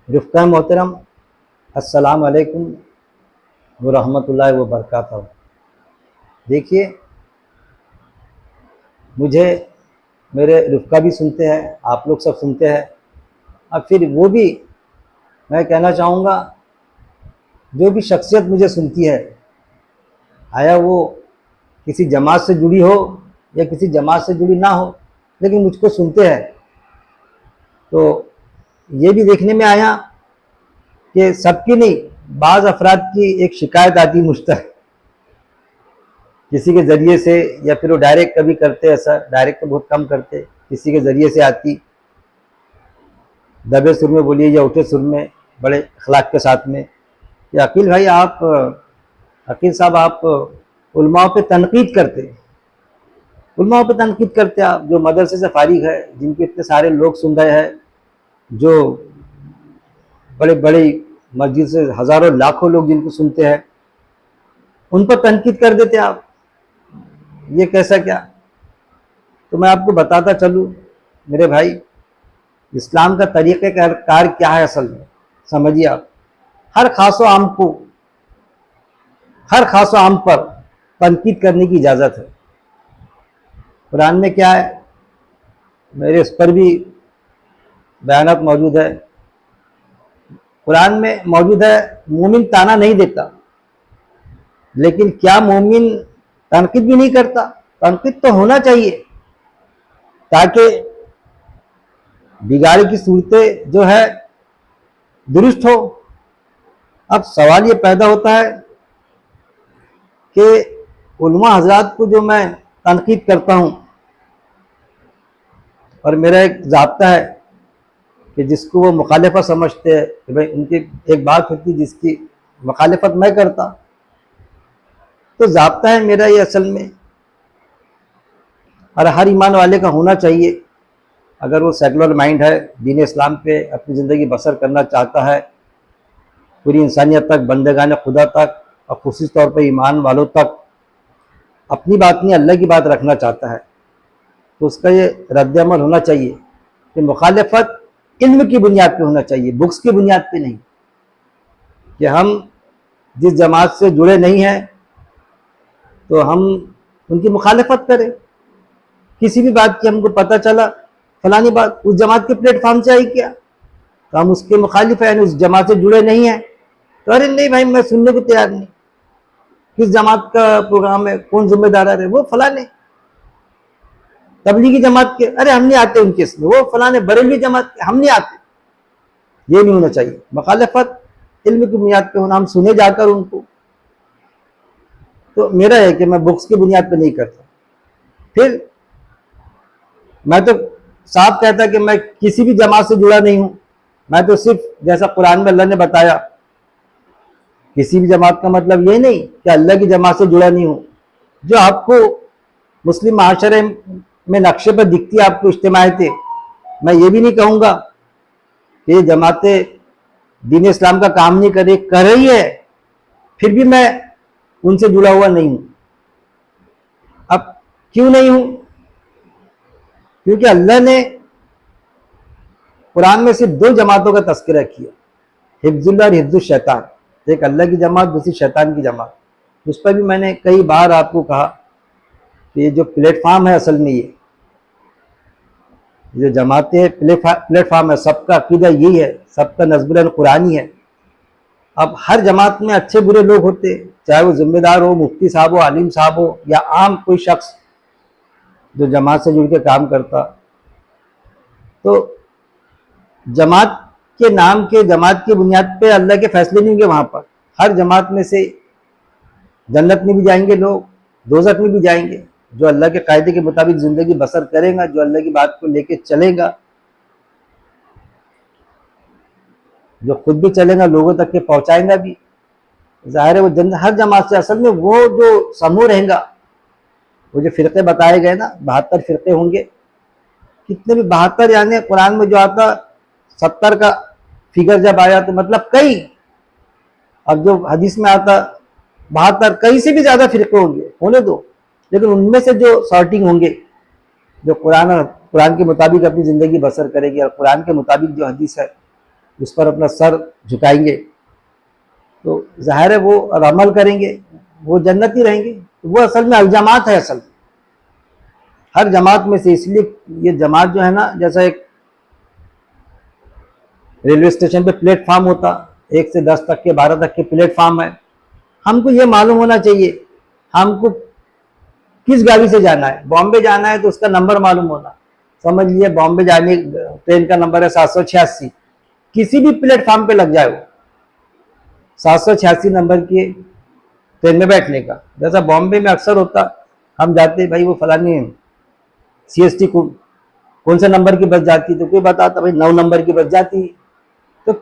रुफ़क़ा मोहतरम, अस्सलाम वालेकुम व रहमतुल्लाहि व बरकातहू। देखिए, मुझे मेरे रुफ़क़ा भी सुनते हैं, आप लोग सब सुनते हैं। अब फिर वो भी मैं कहना चाहूँगा, जो भी शख्सियत मुझे सुनती है, आया वो किसी जमात से जुड़ी हो या किसी जमात से जुड़ी ना हो, लेकिन मुझको सुनते हैं, तो ये भी देखने में आया कि सबकी नहीं, बाज़ अफ़राद की एक शिकायत आती मुझ तक, किसी के ज़रिए से, या फिर वो डायरेक्ट कभी करते, ऐसा डायरेक्ट तो बहुत कम करते, किसी के ज़रिए से आती, दबे सुर में बोलिए या उठे सुर में, बड़े अखलाक के साथ में, कि अकील भाई आप, अकील साहब आप उलमाओं पे तनकीद करते, उलमाओं पे तनकीद करते आप, जो मदरसे से फारिग है, जिनके इतने सारे लोग सुन रहे हैं, जो बड़े बड़े मस्जिद से हज़ारों लाखों लोग जिनको सुनते हैं, उन पर तनकीद कर देते आप। ये कैसा क्या? तो मैं आपको बताता चलूँ मेरे भाई, इस्लाम का तरीक़ेकार क्या है असल में, समझिए आप। हर ख़ास व आम को, हर ख़ास व आम पर तनकीद करने की इजाज़त है। कुरान में क्या है, मेरे इस पर भी बयानात मौजूद है। कुरान में मौजूद है, मोमिन ताना नहीं देता, लेकिन क्या मोमिन तनकीद भी नहीं करता? तनकीद तो होना चाहिए, ताकि बिगाड़ी की सूरतें जो है दुरुस्त हो। अब सवाल ये पैदा होता है कि उलमा हजरात को जो मैं तनकीद करता हूँ, और मेरा एक ज़ाब्ता है कि जिसको वो मुखालिफत समझते हैं, कि भाई उनकी एक बात होती जिसकी मुखालिफत मैं करता, तो ज़ाब्ता है मेरा ये असल में, और हर ईमान वाले का होना चाहिए। अगर वो सेकुलर माइंड है, दीन इस्लाम पे अपनी ज़िंदगी बसर करना चाहता है, पूरी इंसानियत तक, बंदगान खुदा तक, और खुसूसी तौर पर ईमान वालों तक अपनी बात नहीं अल्लाह की बात रखना चाहता है, तो उसका ये रद्द-ए-अमल होना चाहिए कि मुखालिफत इल्म की बुनियाद पे होना चाहिए, बुक्स की बुनियाद पे नहीं, कि हम जिस जमात से जुड़े नहीं हैं तो हम उनकी मुखालिफत करें। किसी भी बात की हमको पता चला फलानी बात उस जमात के प्लेटफॉर्म से आई क्या, तो हम उसके मुखालिफ हैं, उस जमात से जुड़े नहीं हैं, तो अरे नहीं भाई मैं सुनने को तैयार नहीं। किस जमात का प्रोग्राम है, कौन जिम्मेदार है? वो फलाने तबलीगी जमात के, अरे हम नहीं आते उनके इसमें, वो फलाने बरेलवी जमात के, हम नहीं आते। ये नहीं होना चाहिए। मुखालिफत इल्म की बुनियाद पे होना, हम सुने जाकर उनको। तो मेरा है कि मैं बुक्स की बुनियाद पे नहीं करता। फिर मैं तो साफ कहता कि मैं किसी भी जमात से जुड़ा नहीं हूं, मैं तो सिर्फ जैसा कुरान में अल्लाह ने बताया, किसी भी जमात का मतलब ये नहीं कि अल्लाह की जमात से जुड़ा नहीं हूं। जो आपको मुस्लिम माशरे में नक्शे पर दिखती है, आपको इज्तिमायतें, मैं ये भी नहीं कहूँगा कि ये जमातें दीन इस्लाम का काम नहीं कर रही है, फिर भी मैं उनसे जुड़ा हुआ नहीं हूँ। अब क्यों नहीं हूँ? क्योंकि अल्लाह ने कुरान में सिर्फ दो जमातों का तस्करा किया, हिफ्जुल्लाह और हिफ्जुल शैतान। एक अल्लाह की जमात, दूसरी शैतान की जमात। उस पर भी मैंने कई बार आपको कहा कि ये जो प्लेटफार्म है, असल में ये जो जमातें प्लेटफार्म है, सबका अकीदा यही है, सबका नज़्मुल कुरानी है। अब हर जमात में अच्छे बुरे लोग होते, चाहे वो जिम्मेदार हो, मुफ्ती साहब हो, आलिम साहब हो, या आम कोई शख्स जो जमात से जुड़ के काम करता। तो जमात के नाम के, जमात की बुनियाद पे अल्लाह के फैसले नहीं होंगे वहां पर। हर जमात में से जन्नत में भी जाएंगे लोग, दोज़ख में भी जाएंगे। जो अल्लाह के कायदे के मुताबिक जिंदगी बसर करेगा, जो अल्लाह की बात को लेके चलेगा, जो खुद भी चलेगा, लोगों तक के पहुंचाएगा भी, जाहिर है वो जन्नत। हर जमात से असल में वो जो समूह रहेगा, वो जो फिरके बताए गए ना, 72 फिरके होंगे, कितने भी 72, यानी कुरान में जो आता 70 का फिगर जब आया तो मतलब कई, अब जो हदीस में आता 72, कई से भी ज्यादा फिरके होंगे, होने दो, लेकिन उनमें से जो सॉर्टिंग होंगे, जो कुरान के मुताबिक अपनी जिंदगी बसर करेगी, और कुरान के मुताबिक जो हदीस है उस पर अपना सर झुकाएंगे तो जाहिर है वो और अमल करेंगे, वो जन्नती रहेंगे। तो वो असल में अलजमात है, असल हर जमात में से। इसलिए ये जमात जो है ना, जैसा एक रेलवे स्टेशन पे प्लेटफार्म होता, 1 से 10 तक के 12 तक के प्लेटफार्म है, हमको ये मालूम होना चाहिए हमको किस गाड़ी से जाना है। बॉम्बे जाना है तो उसका नंबर मालूम होना, समझ लिए बॉम्बे जाने ट्रेन का नंबर है 786, किसी भी प्लेटफार्म पे लग जाए वो 786 नंबर की ट्रेन में बैठने का। जैसा बॉम्बे में अक्सर होता, हम जाते भाई वो फलानी CST कौन से नंबर की बस जाती, तो कोई बताता भाई 9 नंबर की बस जाती। तो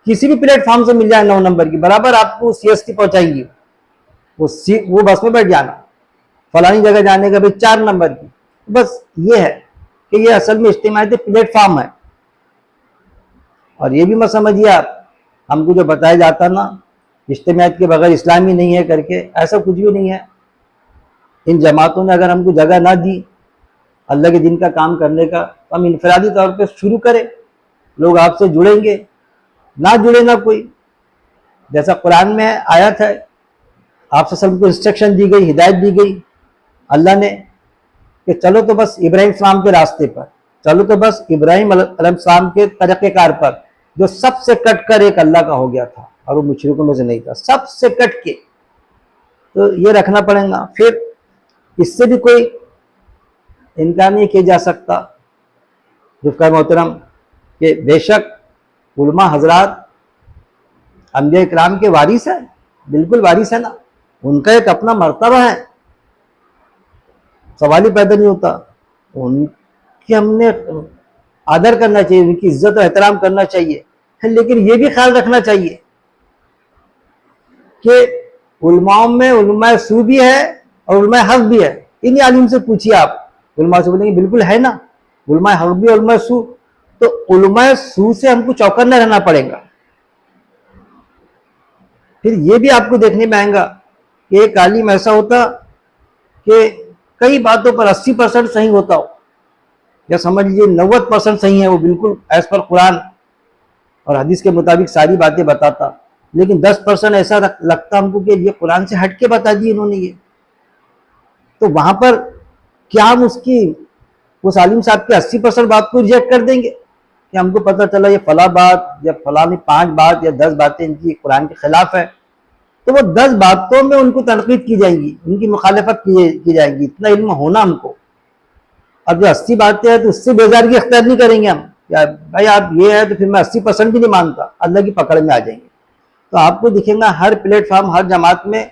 किसी भी प्लेटफॉर्म से मिल जाए 9 नंबर की, बराबर आपको CST पहुंचाएंगी, वो बस में बैठ जाना। फलानी जगह जाने का भाई 4 नंबर की। बस ये है कि ये असल में इज्तिमाई प्लेटफॉर्म है। और ये भी मत समझिए आप, हमको जो बताया जाता ना इज्तिमाई के बगैर इस्लामी नहीं है करके, ऐसा कुछ भी नहीं है। इन जमातों ने अगर हमको जगह ना दी अल्लाह के दिन का काम करने का, तो हम इनफरादी तौर पे शुरू करें, लोग आपसे जुड़ेंगे, ना जुड़े ना कोई। जैसा कुरान में आयत है, आप सबको इंस्ट्रक्शन दी गई, हिदायत दी गई अल्लाह ने कि चलो तो बस इब्राहिम सलाम के रास्ते पर, चलो तो बस इब्राहिम अलैहिस्सलाम के तरीक़ेकार पर, जो सबसे कट कर एक अल्लाह का हो गया था और वो मुशरिकों में से नहीं था, सबसे कट के। तो ये रखना पड़ेगा। फिर इससे भी कोई इनकार नहीं किया जा सकता रुफ़क़ा मोहतरम कि बेशक उलमा हजरात अंबिया इकराम के वारिस है, बिल्कुल वारिस है ना, उनका एक अपना मर्तबा है, सवाल ही पैदा नहीं होता। उनकी हमने आदर करना चाहिए, उनकी इज्जत और एहतराम करना चाहिए, लेकिन ये भी ख्याल रखना चाहिए कि उलमाओं में उलमा सू भी है और उलमा हक भी है। इन्हीं आलिम से पूछिए आप, उलमा से बोलेंगे बिल्कुल है ना, उलमा हक भी उलमा सू। तो उलमा सू से हमको चौकन्ना रहना पड़ेगा। फिर ये भी आपको देखने में आएगा कि एक आलिम ऐसा होता कि कई बातों पर 80% सही होता हो, या समझ लीजिए 90% सही है, वो बिल्कुल एज पर कुरान और हदीस के मुताबिक सारी बातें बताता, लेकिन 10% ऐसा लगता हमको कि ये कुरान से हट के बता दी इन्होंने ये। तो वहां पर क्या हम उस आलिम साहब के 80% बात को रिजेक्ट कर देंगे कि हमको पता चला ये फला बात या फला में 5 बात या 10 बातें इनकी कुरान के खिलाफ है, तो वो 10 बातों में उनको तनकीद की जाएंगी, उनकी मुखालफत की जाएगी। इतना इल्म होना हमको। अब जो 80 बातें हैं तो उससे बेजारगी अख्तियार नहीं करेंगे हम, या भाई आप ये है तो फिर मैं 80% भी नहीं मानता, अल्लाह की पकड़ में आ जाएंगे। तो आपको दिखेगा हर प्लेटफॉर्म, हर जमात में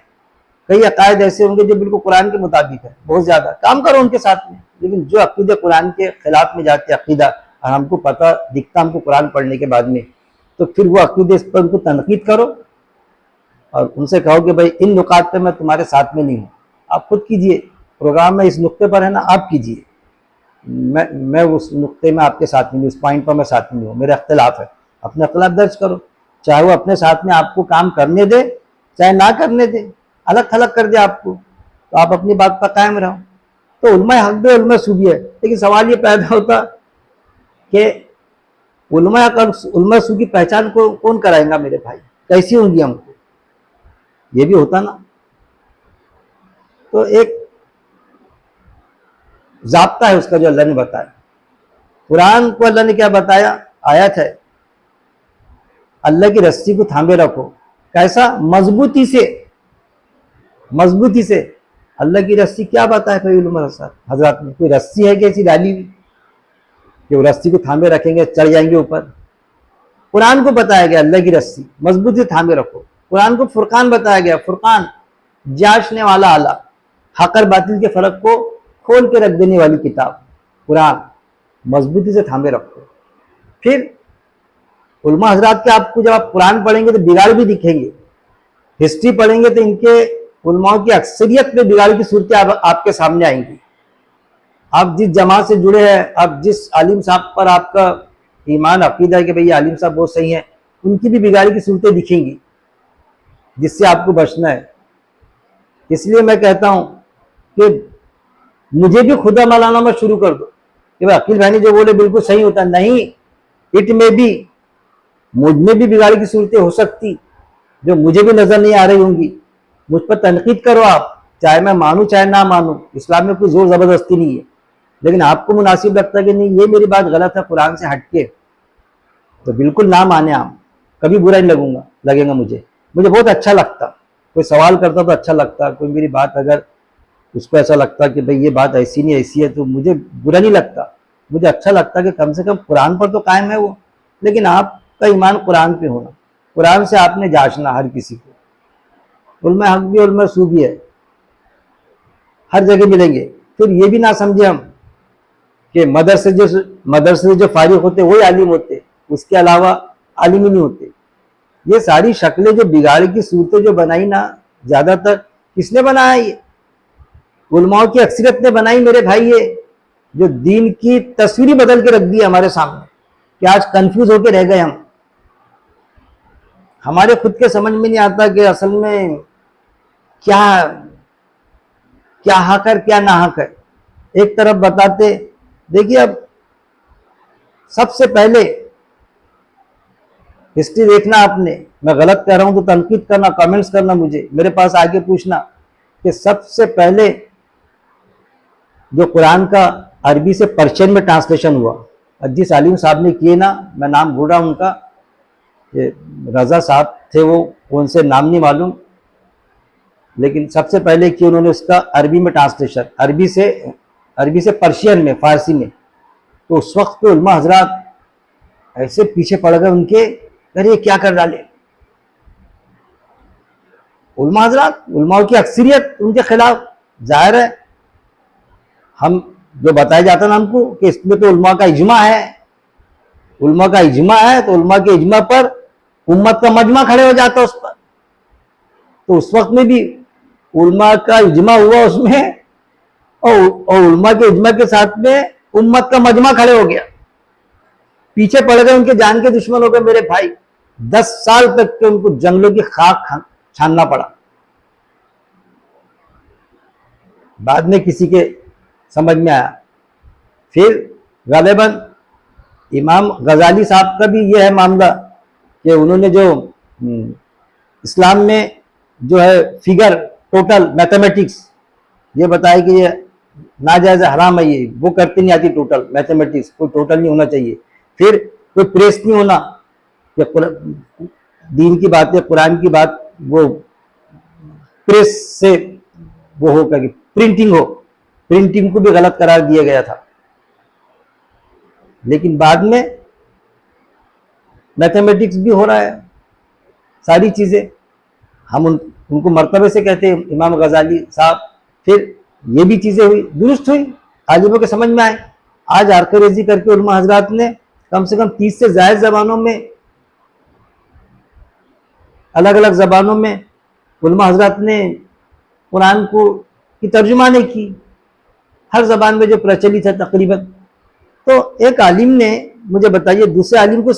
कई अकायद ऐसे होंगे जो बिल्कुल कुरान के मुताबिक है, बहुत ज्यादा काम करो उनके साथ में, लेकिन जो अकीदे कुरान के खिलाफ में जाते अकीदा, और हमको पता दिखता हमको कुरान पढ़ने के बाद में, तो फिर वो अकीदे इस पर उनको तनकीद करो और उनसे कहो कि भाई इन नुकात पे मैं तुम्हारे साथ में नहीं हूँ, आप खुद कीजिए, प्रोग्राम में इस नुक्ते पर है ना, आप कीजिए, मैं उस नुक्ते में आपके साथ में नहीं, उस पॉइंट पर मैं साथ में नहीं हूँ, मेरा अख्तिलाफ है। अपने अख्तिलाफ दर्ज करो, चाहे वो अपने साथ में आपको काम करने दे चाहे ना करने दे, अलग थलग कर दे आपको, तो आप अपनी बात पर कायम रहो। तो उलमा हक भी उलमा सू भी है, लेकिन सवाल ये पैदा होता कि उलमा हक और उलमा सू की पहचान को कौन कराएगा मेरे भाई, कैसी होंगी हमको, ये भी होता ना। तो एक ज़ाब्ता है उसका जो अल्लाह ने बताया। कुरान को अल्लाह ने क्या बताया, आयत है, अल्लाह की रस्सी को थामे रखो। कैसा, मजबूती से, मजबूती से। अल्लाह की रस्सी क्या बताया फिर उलमा हजरात ने, कोई रस्सी है कैसी डाली हुई कि वो रस्सी को थामे रखेंगे चढ़ जाएंगे ऊपर। कुरान को बताया गया अल्लाह की रस्सी मजबूती से थामे रखो। कुरान को फुरकान बताया गया, फुरकान जांचने वाला आला, हक और बातिल के फर्क को खोल के रख देने वाली किताब कुरान, मजबूती से थामे रखो। फिर उलमा हजरात के आपको जब आप कुरान पढ़ेंगे तो बिगाड़ भी दिखेंगे, हिस्ट्री पढ़ेंगे तो इनके उलमाओं की अक्सरियत में बिगाड़ की सूरतें आपके सामने आएंगी। आप जिस जमात से जुड़े हैं, आप जिस आलिम साहब पर आपका ईमान अकीदा है कि भाई आलिम साहब बहुत सही हैं, उनकी भी बिगाड़ी की सूरतें दिखेंगी, जिससे आपको बचना है। इसलिए मैं कहता हूं कि मुझे भी खुदा मलाना मत शुरू कर दो कि भाई अकील भाई ने जो बोले बिल्कुल सही होता, नहीं, इट में बी मुझ में भी बिगाड़ की सूरतें हो सकती जो मुझे भी नजर नहीं आ रही होंगी। मुझ पर तनकीद करो आप, चाहे मैं मानूं चाहे ना मानूं, इस्लाम में कोई जोर जबरदस्ती नहीं है। लेकिन आपको मुनासिब लगता है कि नहीं ये मेरी बात गलत है कुरान से हटके, तो बिल्कुल ना माने आप, कभी बुरा नहीं लगेगा मुझे। मुझे बहुत अच्छा लगता, कोई सवाल करता तो अच्छा लगता, कोई मेरी बात अगर उसको ऐसा लगता कि भाई ये बात ऐसी नहीं ऐसी है, तो मुझे बुरा नहीं लगता। मुझे अच्छा लगता कि कम से कम कुरान पर तो कायम है वो। लेकिन आपका ईमान कुरान पे होना, कुरान से आपने जांचना हर किसी को। उलमा हक भी उलमा सू भी है, हर जगह मिलेंगे। फिर ये भी ना समझे हम कि मदरसे जो फारिग होते वही आलिम होते, उसके अलावा आलिम ही नहीं होते। ये सारी शक्लें जो बिगाड़ की सूरतें जो बनाई ना, ज्यादातर किसने बनाया? ये उलमाओं की अक्सरियत ने बनाई मेरे भाई। ये जो दीन की तस्वीर बदल के रख दी हमारे सामने कि आज कंफ्यूज होके रह गए हम। हमारे खुद के समझ में नहीं आता कि असल में क्या क्या हक है क्या ना हक है। एक तरफ बताते, देखिए अब सबसे पहले हिस्ट्री देखना आपने, मैं गलत कह रहा हूं तो तनकीद करना, कमेंट्स करना, मुझे मेरे पास आके पूछना कि सबसे पहले जो कुरान का अरबी से पर्शियन में ट्रांसलेशन हुआ, जिस आलिम साहब ने किए ना, मैं नाम भूल रहा हूं उनका, रजा साहब थे वो, उनसे नाम नहीं मालूम, लेकिन सबसे पहले किया उन्होंने उसका अरबी में ट्रांसलेशन, अरबी से पर्शियन में, फारसी में। तो उस वक्त पे उलमा हजरात ऐसे पीछे पड़ गए उनके, अरे क्या कर डाले उलमा हजरात, उलमाओं की अक्सरियत उनके खिलाफ। जाहिर है हम जो बताया जाता ना हमको कि इसमें तो उलमा का इजमा है, उलमा का इजमा है, तो उलमा के इजमा पर उम्मत का मजमा खड़े हो जाता उस पर। तो उस वक्त में भी उलमा का इजमा हुआ उसमें, और उलमा के इजमा के साथ में उम्मत का मजमा खड़े हो गया। पीछे पड़ गए, उनके जान के दुश्मन हो गए मेरे भाई। 10 साल तक के उनको जंगलों की खाक छानना पड़ा। बाद में किसी के समझ में आया। फिर गालिबन इमाम गजाली साहब का भी यह है मामला कि उन्होंने जो इस्लाम में जो है फिगर, टोटल मैथमेटिक्स, ये बताया कि ये नाजायज हराम है, ये वो करते नहीं आती टोटल मैथमेटिक्स, कोई टोटल नहीं होना चाहिए। फिर कोई प्रेस नहीं होना, दीन की बातें, कुरान की बात वो प्रेस से वो हो करके प्रिंटिंग हो, प्रिंटिंग को भी गलत करार दिया गया था। लेकिन बाद में मैथमेटिक्स भी हो रहा है, सारी चीजें हम उनको मर्तबे से कहते हैं इमाम गजाली साहब। फिर ये भी चीजें हुई, दुरुस्त हुई, आलिमों के समझ में आए। आज आर्करेजी करके उलमा हजरात ने कम से कम 30 से ज्यादा जबानों में, अलग अलग जबानों में उलमा हजरात ने कुरान को की तर्जुमानी की, हर जबान में जो प्रचलित है तकरीबन। तो एक आलिम ने, मुझे बताइए, दूसरे आलिम को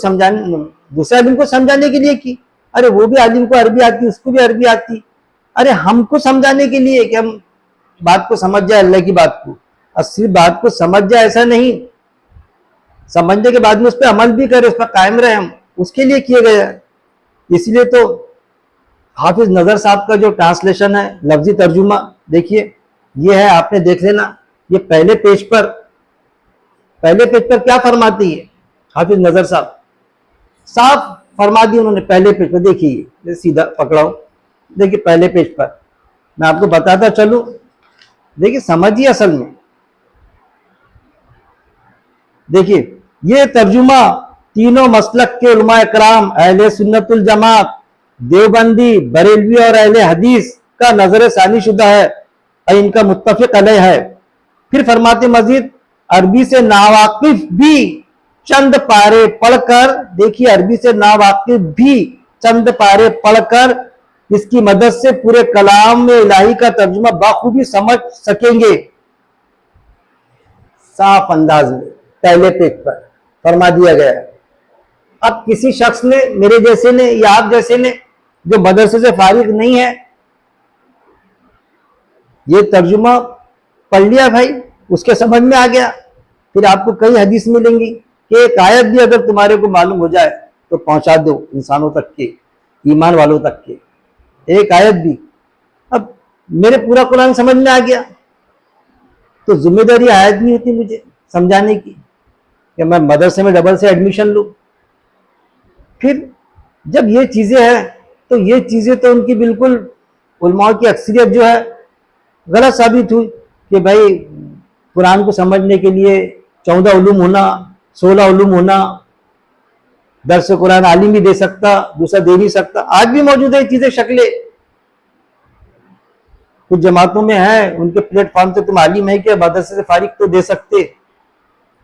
समझाने के लिए की। अरे वो भी आलिम को अरबी आती, उसको भी अरबी आती। अरे हमको समझाने के लिए कि हम बात को समझ जाए, अल्लाह की बात को, और सिर्फ बात को समझ जाए ऐसा नहीं, समझने के बाद में उस पर अमल भी करें, उस पर कायम रहे हम, उसके लिए किए गए हैं। इसलिए तो हाफिज नजर साहब का जो ट्रांसलेशन है, लफ्जी तर्जुमा, देखिए ये है, आपने देख लेना। ये पहले पेज पर क्या फरमाती है हाफिज नजर साहब, साफ फरमा दी उन्होंने पहले पेज पर। देखिए सीधा पकड़ाओ, देखिए पहले पेज पर मैं आपको बताता चलूं, देखिए समझिए। असल में देखिए ये तर्जुमा तीनों मसलक के उलमा इकराम, अहले सुन्नतुल जमात, देवबंदी, बरेलवी और अहले हदीस का नजर सानी शुदा है और इनका मुत्तफिक अलैह है। फिर फरमाते मजीद, अरबी से नावाकिफ भी चंद पारे पढ़कर, देखिए अरबी से नावाकिफ भी चंद पारे पढ़कर इसकी मदद से पूरे कलाम में इलाही का तर्जुमा बाखूबी समझ सकेंगे। साफ अंदाज में पहले पेज पर फरमा दिया गया है। अब किसी शख्स ने, मेरे जैसे ने या आप जैसे ने, जो मदरसे से फारिग नहीं है, ये तर्जुमा पढ़ लिया भाई, उसके समझ में आ गया। फिर आपको कई हदीस मिलेंगी कि एक आयत भी अगर तुम्हारे को मालूम हो जाए तो पहुंचा दो इंसानों तक के, ईमान वालों तक के, एक आयत भी। अब मेरे पूरा कुरान समझ में आ गया तो जिम्मेदारी आयत नहीं होती मुझे समझाने की कि मैं मदरसे में डबल से एडमिशन लूं। फिर जब ये चीजें हैं तो ये चीजें तो उनकी बिल्कुल उलमाओं की अक्सरियत जो है गलत साबित हुई कि भाई कुरान को समझने के लिए 14 उलूम होना, 16 उलूम होना, दर्स कुरान आलिम भी दे सकता, दूसरा दे नहीं सकता। आज भी मौजूद है चीजें, शक्लें कुछ जमातों में है, उनके प्लेटफॉर्म से तुम आलिम है कि मदरसे से फारिग तो दे सकते,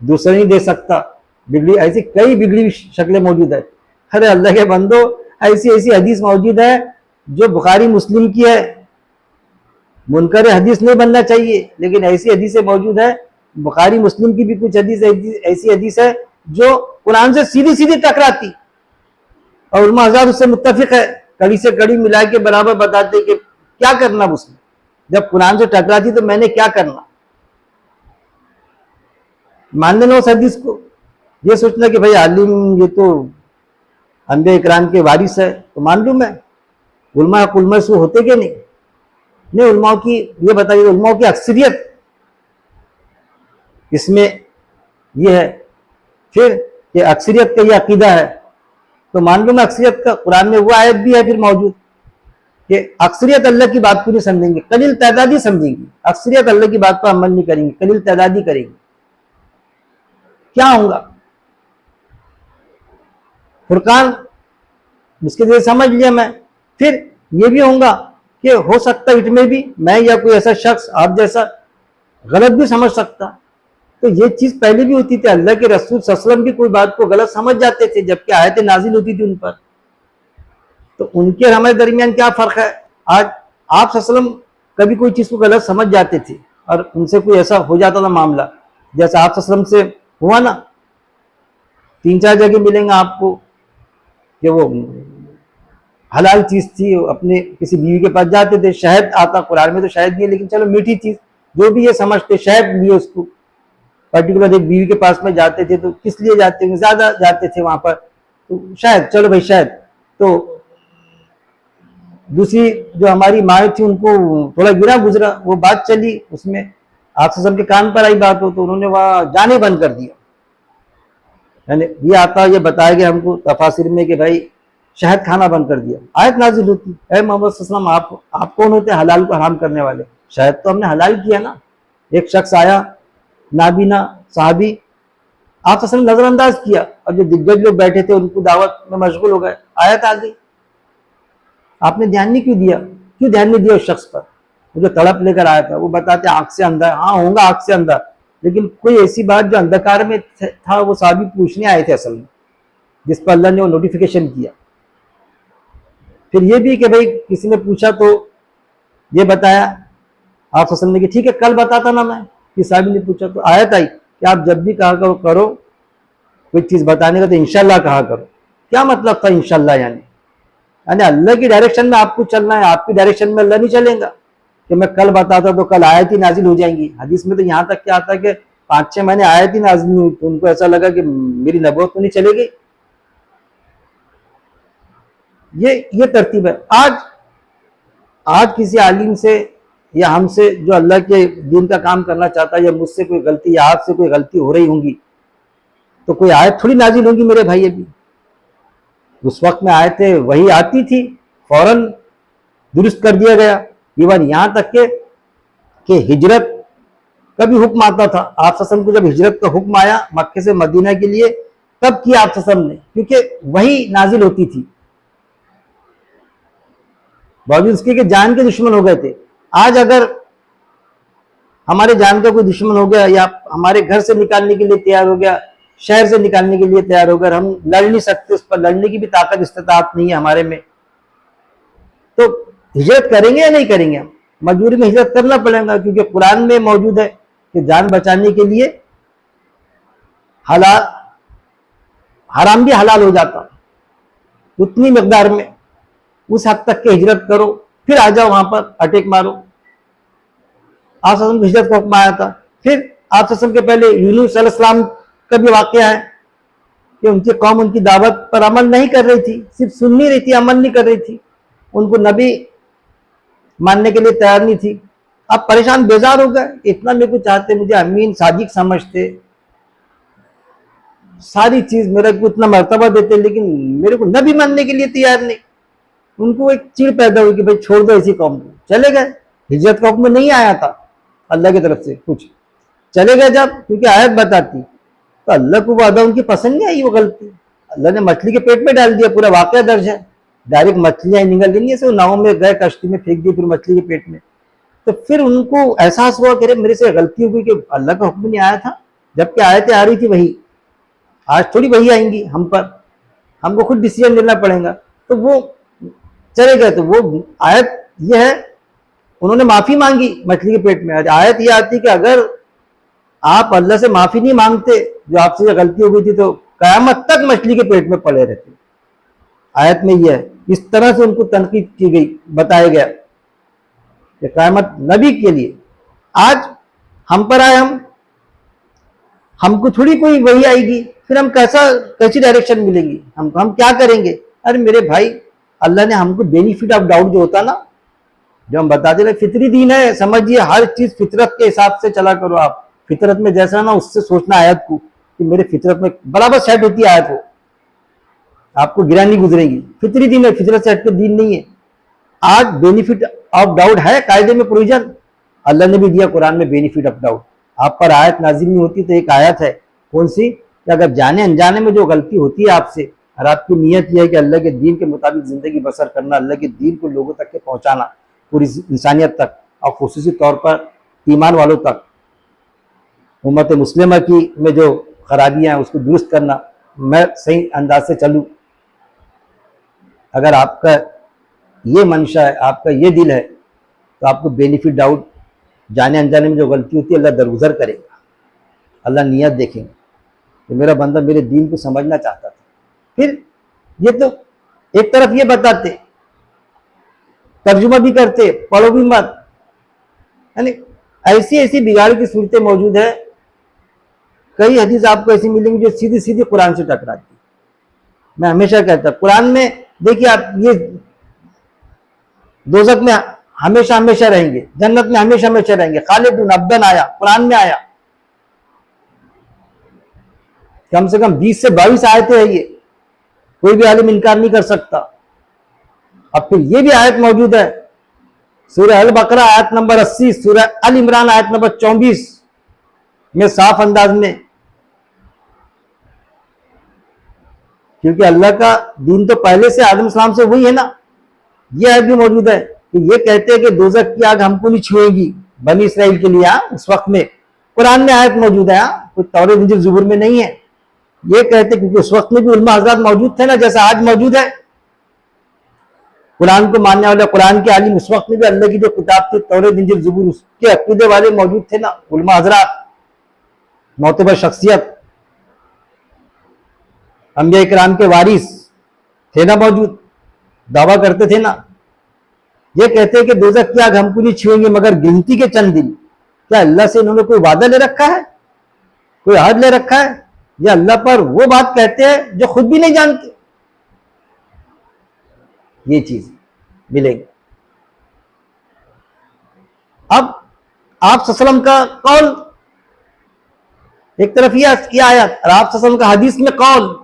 दूसरा नहीं दे सकता। बिगड़ी ऐसी कई बिगड़ी शक्लें मौजूद है। अरे अल्लाह के बंदो, ऐसी ऐसी हदीस मौजूद है जो बुखारी मुस्लिम की है, मुनकर हदीस नहीं बनना चाहिए, लेकिन ऐसी हदीसें मौजूद है, बुखारी मुस्लिम की भी कुछ हदीस ऐसी हदीस है जो कुरान से सीधी सीधी टकराती, और उलमा हज़रात उससे मुत्तफिक है, कड़ी से कड़ी मिला के बराबर बताते कि क्या करना उसमें, जब कुरान से टकराती तो मैंने क्या करना। मान लेना उस हदीस को, ये सोचना कि भाई आलिम ये तो अंबे इकराम के वारिस है तो मान लूं मैं। उलमा से होते क्या नहीं उलमाओं की ये बताइए, उलमाओं की अक्सरियत इसमें ये है। फिर कि अक्सरियत का ये अकीदा है तो मान लो मैं अक्सरियत का, कुरान में वो आयत भी है फिर मौजूद कि अक्सरियत अल्लाह की बात को नहीं समझेंगे, कलील तादादी समझेंगी, अक्सरियत अल्लाह की बात पर अमल नहीं करेंगे, कलील तादादी करेंगे। क्या होगा फुरकान, उसके जरिए समझ लिया मैं। फिर ये भी होगा कि हो सकता है इसमें भी मैं या कोई ऐसा शख्स आप जैसा गलत भी समझ सकता, तो ये चीज पहले भी होती थी। अल्लाह के रसूल सल्लल्लाहु अलैहि वसल्लम भी कोई बात को गलत समझ जाते थे जबकि आयतें नाजिल होती थी उन पर, तो उनके और हमारे दरमियान क्या फर्क है। आज आप सल्लल्लाहु अलैहि वसल्लम कभी कोई चीज को गलत समझ जाते थे और उनसे कोई ऐसा हो जाता था मामला, जैसा आप सल्लल्लाहु अलैहि वसल्लम से हुआ ना, 3-4 जगह मिलेंगे आपको कि वो हलाल चीज थी, अपने किसी बीवी के पास जाते थे, शहद आता, कुरान में तो शहद नहीं है लेकिन चलो मीठी चीज जो भी ये समझते, शहद लिए उसको, पर्टिकुलर एक बीवी के पास में जाते थे तो किस लिए जाते हैं, ज्यादा जाते थे वहां पर तो शहद, चलो भाई शहद। तो दूसरी जो हमारी माएँ थी उनको थोड़ा गिरा गुजरा, वो बात चली, उसमें आप सल्लल्लाहु अलैहि वसल्लम के कान पर आई बात हो तो उन्होंने वहां जाने बंद कर दिया। यानी ये आता, ये बताया गया हमको तफासिर में कि भाई शहद खाना बंद कर दिया। आयत नाजिल होती है, मोहम्मद सल्लल्लाहु अलैहि वसल्लम आप कौन होते हैं हलाल को हराम करने वाले, शहद तो हमने हलाल किया ना। एक शख्स आया नाबीना सहाबी, आप असल नजरअंदाज किया और जो दिग्गज लोग बैठे थे उनको दावत में मशगूल हो गए, आयत आ गई, आपने ध्यान नहीं क्यों दिया, क्यों ध्यान नहीं दिया उस शख्स पर, वो जो तड़प लेकर आया था। वो बताते आंख से अंधा, हाँ होगा आंख से अंधा, लेकिन कोई ऐसी बात जो अंधकार में था वो सहाबी पूछने आए थे असल में, जिस पर अल्लाह ने वो नोटिफिकेशन किया। फिर ये भी कि भाई किसी ने पूछा तो ये बताया आप फसल ने कि ठीक है कल बताता ना मैं, कि साहब ने पूछा तो आयत आई कि आप जब भी कहा करो कोई चीज बताने का तो इंशाल्लाह कहा करो। क्या मतलब था इंशाल्लाह, यानी अल्लाह की डायरेक्शन में आपको चलना है, आपकी डायरेक्शन में अल्लाह नहीं चलेगा कि मैं कल बताता तो कल आयत ही नाजिल हो जाएंगी। हदीस में तो यहाँ तक क्या आता है कि 5-6 महीने आयत ही नाजिल नहीं हुई तो उनको ऐसा लगा कि मेरी नबूवत तो नहीं चलेगी। ये तरतीब है। आज किसी आलिम से या हमसे जो अल्लाह के दीन का काम करना चाहता है, या मुझसे कोई गलती या आपसे कोई गलती हो रही होंगी तो कोई आयत थोड़ी नाजिल होगी मेरे भाई। अभी उस वक्त में आयतें वही आती थी, फौरन दुरुस्त कर दिया गया। इवन यहां तक कि हिजरत का भी हुक्म आता था। आप ससम को जब हिजरत का हुक्म आया मक्के से मदीना के लिए तब किया आप ससम ने, क्योंकि वही नाजिल होती थी, बावजूद उसके कि जान के दुश्मन हो गए थे। आज अगर हमारे जान का कोई दुश्मन हो गया या हमारे घर से निकालने के लिए तैयार हो गया, शहर से निकालने के लिए तैयार हो गया, हम लड़ नहीं सकते, उस पर लड़ने की भी ताकत इस्तिताअत नहीं है हमारे में, तो हिजरत करेंगे या नहीं करेंगे? हम मजबूरी में हिजरत करना पड़ेगा, क्योंकि कुरान में मौजूद है कि जान बचाने के लिए हलाल हराम भी हलाल हो जाता, उतनी मकदार में, उस हद तक के हिजरत करो फिर आ जाओ वहां पर अटैक मारो। आप हिजरत का हुक्म आया था। फिर आप के पहले यूनुस अलैहिस्सलाम का भी वाकया है कि उनकी कौम उनकी दावत पर अमल नहीं कर रही थी, सिर्फ सुन नहीं रही थी, अमल नहीं कर रही थी, उनको नबी मानने के लिए तैयार नहीं थी। अब परेशान बेजार हो गए, इतना मेरे को चाहते, मुझे अमीन सादिक समझते, सारी चीज मेरे को इतना मर्तबा देते, लेकिन मेरे को नबी मानने के लिए तैयार नहीं। उनको एक चिड़ पैदा हुई कि भाई छोड़ दो इसी कौम को, चले गए। हिजरत का हुक्म नहीं आया था अल्लाह की तरफ से कुछ, चले गए जब, क्योंकि आयत बताती, तो अल्लाह को वो अदा उनकी पसंद नहीं आई, वो गलती अल्लाह ने मछली के पेट में डाल दिया, पूरा वाकया दर्ज है, डायरेक्ट मछलियां निकल रही है, नाव में गए, कश्ती में फेंक दी फिर मछली के पेट में। तो फिर उनको एहसास हुआ कि मेरे से गलती हो गई कि अल्लाह का हुक्म नहीं आया था, जबकि आयतें आ रही थी वही, आज थोड़ी वही आएंगी हम पर, हमको खुद डिसीजन लेना पड़ेगा। तो वो चले गए। तो वो आयत ये है, उन्होंने माफी मांगी मछली के पेट में। आयत ये आती कि अगर आप अल्लाह से माफी नहीं मांगते, जो आपसे गलती हो गई थी, तो कयामत तक मछली के पेट में पड़े रहते। आयत में यह है, इस तरह से उनको तनकीद की गई, बताया गया कि कयामत नबी के लिए। आज हम पर आए, हमको थोड़ी कोई वही आएगी, फिर हम कैसी डायरेक्शन मिलेंगी, हम क्या करेंगे। अरे मेरे भाई, अल्लाह ने हमको बेनिफिट ऑफ डाउट जो होता ना, जो हम बताते रहे, फितरी दीन है, समझिए हर चीज फितरत के हिसाब से चला करो। आप फितरत में जैसा ना, उससे सोचना आयत को कि मेरे फितरत में बराबर सेट होती है आयत, हो आपको गिरा नहीं गुजरेगी। फितरी दीन है, फितरत से हटकर दीन नहीं है। आज बेनिफिट ऑफ डाउट है, कायदे में प्रोविजन अल्लाह ने भी दिया कुरान में, बेनिफिट ऑफ डाउट। आप पर आयत नाजिल नहीं होती तो एक आयत है, कौन सी, कि अगर जाने अनजाने में जो गलती होती है आपसे, और आपकी नीयत यह है कि अल्लाह के दीन के मुताबिक जिंदगी बसर करना, अल्लाह के दीन को लोगों तक के पहुंचाना, पूरी इंसानियत तक, और खुसूसी तौर पर ईमान वालों तक, उम्मत मुस्लिमा की में जो खराबियां हैं उसको दुरुस्त करना, मैं सही अंदाज से चलूँ, अगर आपका ये मंशा है, आपका ये दिल है, तो आपको बेनिफिट डाउट, जाने अनजाने में जो गलती होती है अल्लाह दरगुजर करेगा, अल्लाह नियत देखेंगे कि मेरा बंदा मेरे दीन को समझना चाहता था। फिर ये तो एक तरफ ये बताते, तर्जुमा भी करते, पढ़ो भी मत, यानी ऐसी ऐसी बिगाड़ की सूरतें मौजूद है। कई हदीस आपको ऐसी मिलेंगी जो सीधी सीधी कुरान से टकराती। मैं हमेशा कहता, कुरान में देखिए आप, ये दोजख में हमेशा हमेशा रहेंगे, जन्नत में हमेशा हमेशा रहेंगे, खालिदुन अबदन आया, कुरान में आया, कम से कम 20 से 22 आयतें हैं, ये कोई भी आलिम इनकार नहीं कर सकता। अब फिर ये भी आयत मौजूद है, सूरह अल बकरा आयत नंबर 80, सूरह अल इमरान आयत नंबर 24 में साफ अंदाज में, क्योंकि अल्लाह का दीन तो पहले से आदम सलाम से वही है ना। यह आयत भी मौजूद है कि ये कहते हैं कि दोजख की आग हमको नहीं छुएगी, बनी इसराइल के लिए। उस वक्त में कुरान में आयत मौजूद है, कोई तौरेत इंजील ज़बूर में नहीं है। ये कहते, क्योंकि उस वक्त में भी उलमा हज़रात मौजूद थे ना, जैसा आज मौजूद है। कुरान को मानने वाले कुरान के आलिम उस वक्त में भी अल्लाह की जो किताब थी, तौरेत इंजील ज़बूर, उसके अकीदे वाले मौजूद थे ना, उलमा हज़रात, मोतबर शख्सियत, अंबिया इकराम के वारिस थे ना मौजूद, दावा करते थे ना। ये कहते हैं कि दोजख की आग हमको नहीं छुएंगे मगर गिनती के चंद दिन। क्या अल्लाह से इन्होंने कोई वादा ले रखा है, कोई अहद ले रखा है, या अल्लाह पर वो बात कहते हैं जो खुद भी नहीं जानते। ये चीज मिलेगी। अब आप सल्लम का कौल एक तरफ ये आयत, और आप सल्लम का हदीस में कौल।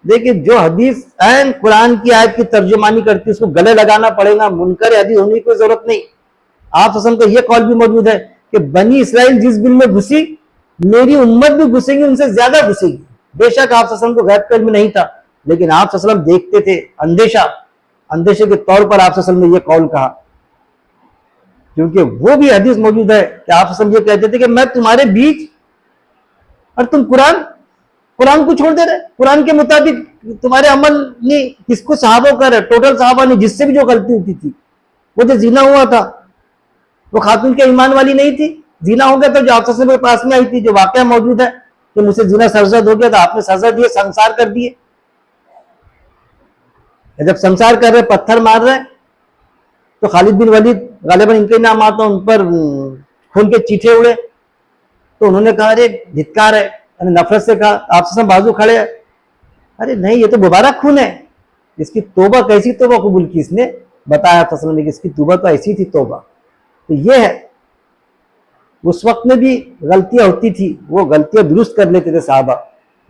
देखिए, जो हदीस ऐन कुरान की आयत की तर्जुमानी करती है उसको गले लगाना पड़ेगा, मुनकर हदीस होने की कोई जरूरत नहीं। आप सल्लम का यह कौल भी मौजूद है कि बनी इसराइल जिस बिल में घुसी, मेरी उम्मत भी घुसेगी, उनसे ज्यादा घुसेगी। बेशक आप सल्लम को गैब का इल्म नहीं था, लेकिन आप सल्लम देखते थे, अंदेशे के तौर पर आप सल्लम ने यह कौल कहा, क्योंकि वो भी हदीस मौजूद है कि आप सल्लम ये कहते थे कि मैं तुम्हारे बीच, और तुम कुरान को छोड़ दे रहे, कुरान के मुताबिक तुम्हारे अमल नहीं। किसको सहाबा कर रहे, टोटल सहाबा नहीं, जिससे भी जो गलती होती थी। वो जो जीना हुआ था, वो खातून के ईमान वाली नहीं थी, जीना हो गया था, जो आप के पास में आई थी, जो वाकया मौजूद है कि मुझसे जीना सरजद हो गया था, आपने सजा दिए, संसार कर दिए। जब संसार कर रहे, पत्थर मार रहे, तो खालिद बिन वलीद गालिबन इनके नाम आता, उन पर खून के चीठे उड़े, तो उन्होंने कहा अरे धिक्कार है, नफरत से कहा, आपसे सब बाजू खड़े हैं, अरे नहीं, ये तो मुबारक खून है, इसकी तौबा कैसी तौबा कबूल की इसने, बताया फसल में कि इसकी तौबा तो ऐसी थी तौबा। तो ये है, उस वक्त में भी गलतियां होती थी, वो गलतियां दुरुस्त कर लेते थे साहबा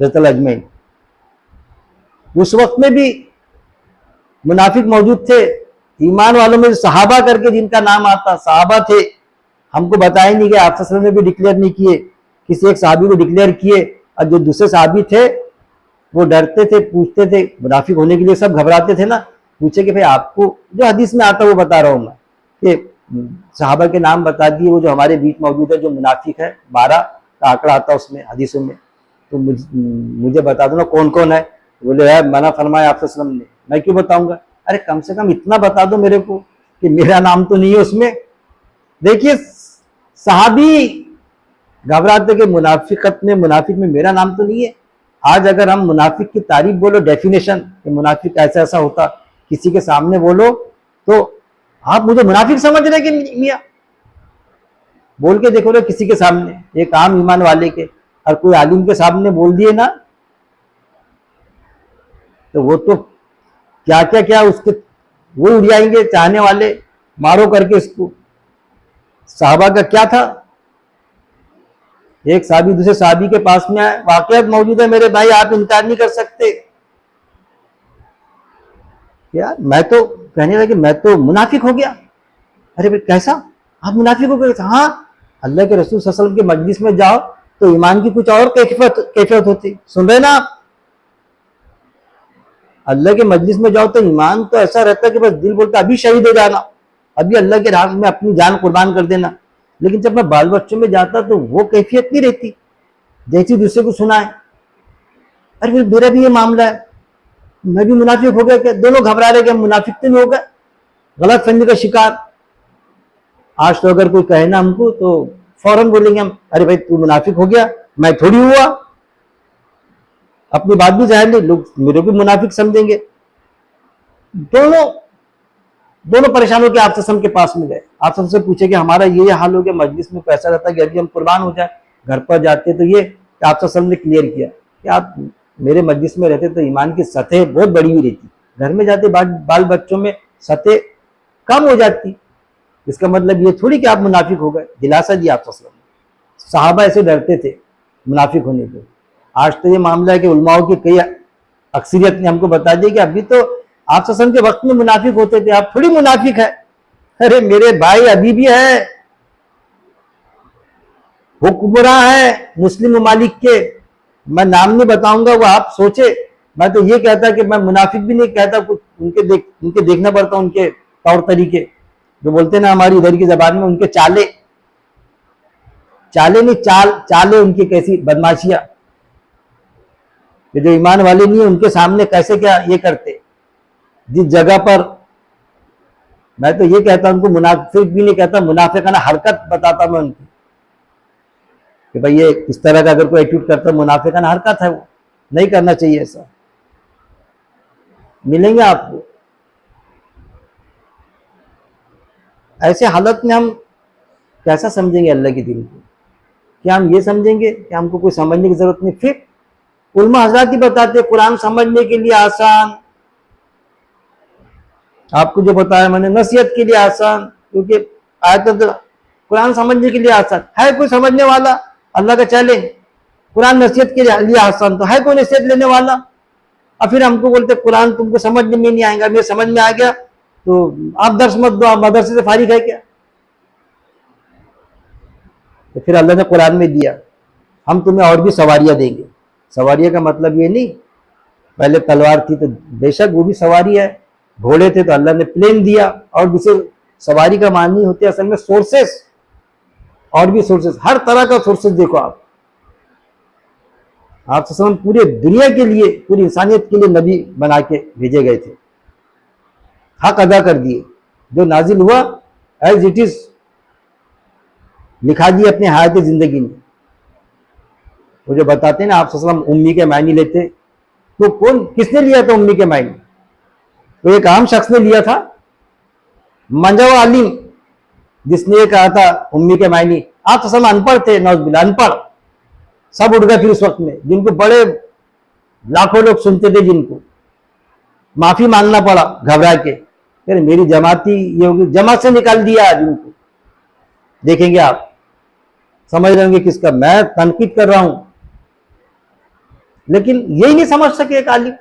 रज़ियल्लाहु अजमईन। उस वक्त में भी मुनाफिक मौजूद थे, ईमान वालों में सहाबा करके जिनका नाम आता, सहाबा थे, हमको बताया नहीं कि आप सल्लल्लाहु अलैहि वसल्लम ने भी डिक्लेयर नहीं किए, किसी एक साहबी को डिक्लेयर किए, और जो दूसरे साहबी थे वो डरते थे, पूछते थे, मुनाफिक होने के लिए सब घबराते थे ना, पूछे कि भाई आपको जो हदीस में आता है वो बता रहा हूं मैं, कि सहाबा के नाम बता दिए वो जो हमारे बीच मौजूद है जो मुनाफिक है, 12 का आंकड़ा आता है उसमें हदीसों में, तो मुझे बता दो ना कौन कौन है। बोले यार मना फरमाया आप सल्लल्लाहु अलैहि वसल्लम ने, मैं क्यों बताऊंगा, अरे कम से कम इतना बता दो मेरे को कि मेरा नाम तो नहीं है उसमें। देखिए सहाबी घबराते कि मुनाफिक में मेरा नाम तो नहीं है। आज अगर हम मुनाफिक की तारीफ बोलो, डेफिनेशन कि मुनाफिक ऐसा ऐसा होता, किसी के सामने बोलो तो आप मुझे मुनाफिक समझ रहे कि मियाँ, बोल के देखो ना किसी के सामने, एक आम ईमान वाले के, और कोई आलिम के सामने बोल दिए ना तो वो तो क्या क्या क्या उसके वो उड़ जाएंगे चाहने वाले, मारो करके इसको। साहबा का क्या था, एक साहबी दूसरे साहबी के पास में आए, वाकयात मौजूद है मेरे भाई, आप इनकार नहीं कर सकते। यार मैं तो कहने लगे मैं तो मुनाफिक हो गया। अरे भाई कैसा, आप मुनाफिक हो गए? हाँ, अल्लाह के रसूल सल्लल्लाहु अलैहि वसल्लम के मजलिस में जाओ तो ईमान की कुछ और कैफियत होती, सुन रहे ना आप, अल्लाह के मजलिस में जाओ तो ईमान तो ऐसा रहता है कि बस दिल बोलता अभी शहीद हो जाना, अभी अल्लाह के राह में अपनी जान कुर्बान कर देना। लेकिन जब मैं बाल बच्चों में जाता तो वो कैफियत नहीं रहती जैसी दूसरे को सुना है। अरे फिर मेरा भी ये मामला है, मैं भी मुनाफिक हो गया क्या? दोनों घबरा रहे कि मुनाफिक तो नहीं हो गया, गलत फहमी का शिकार। आज तो अगर कोई कहे ना हमको तो फौरन बोलेंगे हम, अरे भाई तू मुनाफिक हो गया, मैं थोड़ी हुआ, अपनी बात भी जाहिर नहीं, लोग मेरे को मुनाफिक समझेंगे। दोनों दोनों परेशान होकर आप सल्लल्लाहु के पास में गए, आप सबसे पूछे कि हमारा ये हाल हो गया, मजलिस में पैसा रहता है कि अभी हम कुर्बान हो जाए, घर पर जाते तो ये आप सल्लल्लाहु ने क्लियर किया कि आप मेरे मजलिस में रहते तो ईमान की सतह बहुत बड़ी हुई रहती, घर में जाते बाल बच्चों में सतह कम हो जाती। इसका मतलब ये थोड़ी कि आप मुनाफिक हो गए, दिलासा दिया आप सल्लल्लाहु ने। सहाबा ऐसे डरते थे मुनाफिक होने को। आज तो ये मामला है कि उलमाओं की कई अक्सरियत ने हमको बता दिया कि अभी तो आप सल्लल्लाहु के वक्त में मुनाफिक होते थे, आप थोड़ी मुनाफिक है। अरे मेरे भाई अभी भी है, हुक्मरां है मुस्लिम ममालिक के, मैं नाम नहीं बताऊंगा, वो आप सोचे। मैं तो ये कहता कि मैं मुनाफिक भी नहीं कहता, कुछ उनके देखना पड़ता, उनके तौर तरीके जो बोलते ना हमारी इधर की जबान में, उनके चाले नहीं चाले उनकी कैसी बदमाशियां, जो ईमान वाले नहीं है उनके सामने कैसे क्या ये करते। जिस जगह पर मैं तो ये कहता उनको मुनाफिक भी नहीं कहता, मुनाफिकाना हरकत बताता मैं उनकी कि भाई ये इस तरह का अगर कोई एटीट्यूड करता मुनाफिकाना हरकत है, वो नहीं करना चाहिए ऐसा। मिलेंगे आपको ऐसे हालत में, हम कैसा समझेंगे अल्लाह के दिन को? क्या हम ये समझेंगे कि हमको कोई समझने की जरूरत नहीं? फिर उलमा हजरात ही बताते कुरान समझने के लिए आसान, आपको जो बताया मैंने नसीहत के लिए आसान, क्योंकि आयत तो कुरान समझने के लिए आसान है, कोई समझने वाला? अल्लाह का चैलेंज, कुरान नसीहत के लिए आसान तो है कोई नसीहत लेने वाला? और फिर हमको बोलते कुरान तुमको समझने में नहीं आएगा, मेरे समझ में आ गया तो आप दर्श मत दो, आप मदरसे से फारिग है क्या? तो फिर अल्लाह ने कुरान में दिया हम तुम्हें और भी सवारियां देंगे। सवारियां का मतलब ये नहीं पहले तलवार थी तो बेशक वो भी सवारी है, घोड़े थे तो अल्लाह ने प्लेन दिया, और दूसरे सवारी का मानी होती है असल में सोर्सेस, और भी सोर्सेस, हर तरह का सोर्सेस देखो आप सल्लम पूरे दुनिया के लिए, पूरी इंसानियत के लिए नबी बना के भेजे गए थे, हक अदा कर दिए, जो नाजिल हुआ एज इट इज लिखा दिया अपने हयात जिंदगी में। वो जो बताते हैं ना आप सल्लम उम्मी के मायने लेते, तो कौन किसने लिया था उम्मी के मायने? तो एक आम शख्स ने लिया था, मंजवा आलिम, जिसने ये कहा था उम्मी के मायने। आप सल्लम अनपढ़ थे, नौज़बिल्लाह अनपढ़, सब उठ गए फिर उस वक्त में, जिनको बड़े लाखों लोग सुनते थे जिनको माफी मांगना पड़ा घबरा के, फिर मेरी जमाती ये होगी, जमात से निकाल दिया आज उनको। देखेंगे आप, समझ रहे होंगे किसका मैं तनकीद कर रहा हूं। लेकिन यही नहीं समझ सके एक आलिम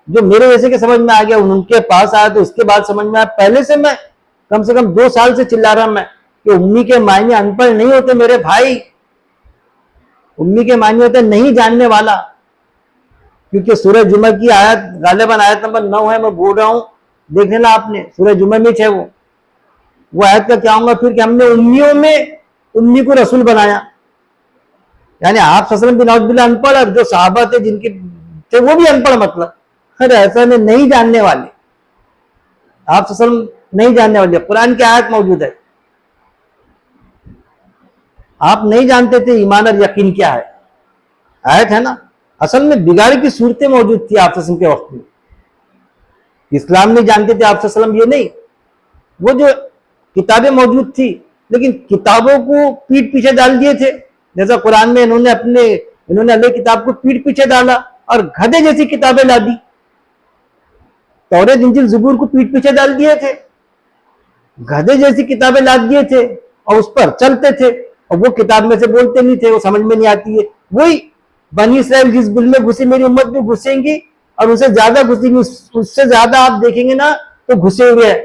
जो मेरे जैसे के समझ में आ गया, उनके पास आया तो उसके बाद समझ में आया। पहले से मैं कम से कम 2 साल से चिल्ला रहा मैं कि उम्मी के मायने अनपढ़ नहीं होते मेरे भाई, उम्मी के मायने होते नहीं जानने वाला। क्योंकि सूरह जुमा की आयत गालिबन आयत नंबर 9 है, मैं बोल रहा हूं, देख लेना आपने, सूरह जुमा में है वो आयत का क्या होगा फिर कि हमने उम्मियों में उम्मी को रसूल बनाया। यानी आप सल्लल्लाहु अलैहि वसल्लम अनपढ़, और जो साहबा थे जिनके थे वो भी अनपढ़, मतलब अरे ऐसा नहीं जानने वाले, आप सल्लल्लाहु अलैहि वसल्लम नहीं जानने वाले। कुरान की आयत मौजूद है, आप नहीं जानते थे ईमान और यकीन क्या है, आयत है ना। असल में बिगाड़ की सूरतें मौजूद थी आप सल्लल्लाहु अलैहि वसल्लम के वक्त में, इस्लाम नहीं जानते थे आप सल्लल्लाहु अलैहि वसल्लम, ये नहीं, वो जो किताबें मौजूद थी, लेकिन किताबों को पीठ पीछे डाल दिए थे। जैसा कुरान में इन्होंने अल्लाह किताब को पीठ पीछे डाला और गधे जैसी किताबें ला दी। तौरेत इंजील ज़बूर को पीठ पीछे डाल दिए थे, गधे जैसी किताबें ला दिए थे और उस पर चलते थे, और वो किताब में से बोलते नहीं थे, वो समझ में नहीं आती है। वही बनी इस्राइल जिस बिल में घुसे मेरी उम्मत में घुसेंगी, और उससे ज्यादा घुसेंगी, उससे ज्यादा आप देखेंगे ना तो घुसे हुए हैं।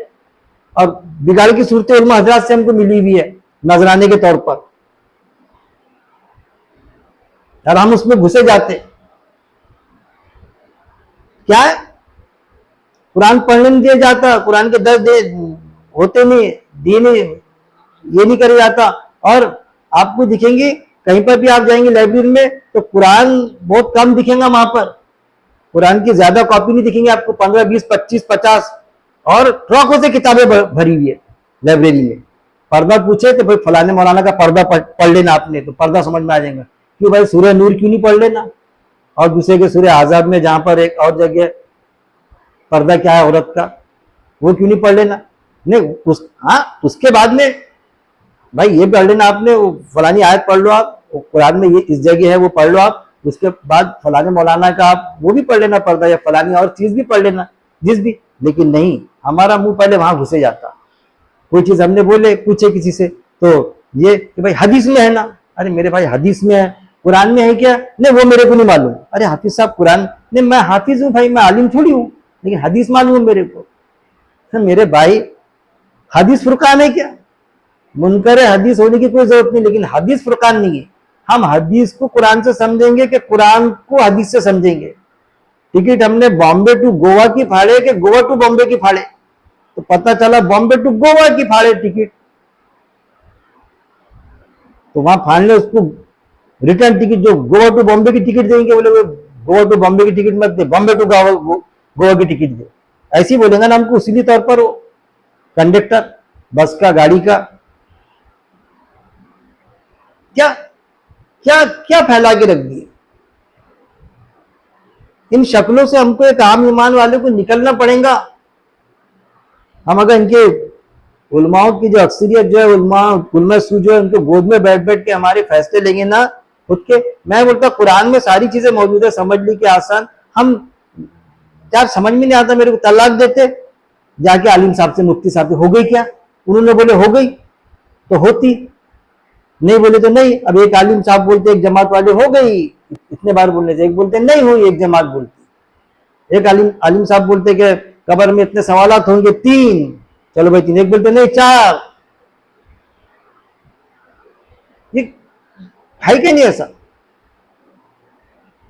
और बिगाड़ की सूरतें उलमा हजरात से हमको मिली हुई है नजराने के तौर पर, और हम उसमें घुसे जाते। क्या है, कुरान पढ़ने नहीं दिया जाता, कुरान के दर्द होते नहीं, दीन ये नहीं करा जाता। और आपको दिखेंगे कहीं पर भी आप जाएंगे लाइब्रेरी में तो कुरान बहुत कम दिखेगा वहां पर, कुरान की ज्यादा कॉपी नहीं दिखेंगे आपको, 15, 20, 25, 50, और ट्रकों से किताबें भरी हुई है लाइब्रेरी में। पर्दा पूछे तो भाई फलाने मौलाना का पर्दा पढ़ लेना आपने, तो पर्दा समझ में आ जाएगा। क्यों भाई सूरह नूर क्यों नहीं पढ़ लेना, और दूसरे के सूरह आजाब में जहां पर एक और जगह पर्दा क्या है औरत का, वो क्यों नहीं पढ़ लेना। नहीं उसके बाद में भाई ये पढ़ लेना आपने, वो फलानी आयत पढ़ लो आप, कुरान में ये इस जगह है वो पढ़ लो आप, उसके बाद फलाने मौलाना का आप वो भी पढ़ लेना पर्दा, या फलानी और चीज भी पढ़ लेना जिस भी। लेकिन नहीं, हमारा मुंह पहले वहां घुसे जाता। कोई चीज हमने बोले पूछे किसी से तो ये कि भाई हदीस में है ना, अरे मेरे भाई हदीस में है, कुरान में है क्या, नहीं वो मेरे को नहीं मालूम। अरे हाफिज साहब कुरान, नहीं मैं हाफिज हूँ भाई, मैं आलिम थोड़ी हूँ, लेकिन हदीस मालूम है मेरे को। तो मेरे भाई हदीस फुरकान है क्या, मुनकर हदीस होने की कोई जरूरत नहीं, लेकिन हदीस फुरकान नहीं है। हम हदीस को कुरान से समझेंगे कि कुरान को हदीस से समझेंगे। टिकट हमने बॉम्बे टू गोवा की फाड़े कि गोवा टू बॉम्बे की फाड़े, तो पता चला बॉम्बे टू गोवा की फाड़े टिकट, तो वहां फाड़ने उसको रिटर्न टिकट, जो गोवा टू बॉम्बे की टिकट देंगे, बोले वो गोवा टू बॉम्बे की टिकट मत दे, बॉम्बे टू गोवा की टिकट दे, ऐसे ही बोलेंगे ना हमको। उसी तौर पर वो कंडक्टर बस का, गाड़ी का, क्या क्या क्या फैला के रख दिए। इन शक्लों से हमको एक आम ईमान वाले को निकलना पड़ेगा। हम अगर इनके उलमाओं की जो अक्सरियत जो है, उलमा सू जो है, उनके गोद में बैठ बैठ के हमारे फैसले लेंगे ना खुद के, मैं बोलता कुरान में सारी चीजें मौजूद है, समझ ली कि आसान। हम यार समझ में नहीं आता, मेरे को तलाक देते, जाके आलिम साहब से, मुफ्ती साहब से, हो गई क्या, उन्होंने बोले हो गई तो होती, नहीं बोले तो नहीं। अब एक आलिम साहब बोलते एक जमात वाले हो गई, इतने बार बोलने से, एक बोलते नहीं हुई, एक जमात बोलती। एक आलिम साहब बोलते कि कब्र में इतने सवालात होंगे 3, चलो भाई 3, एक बोलते नहीं 4। ये है क्या नहीं ऐसा।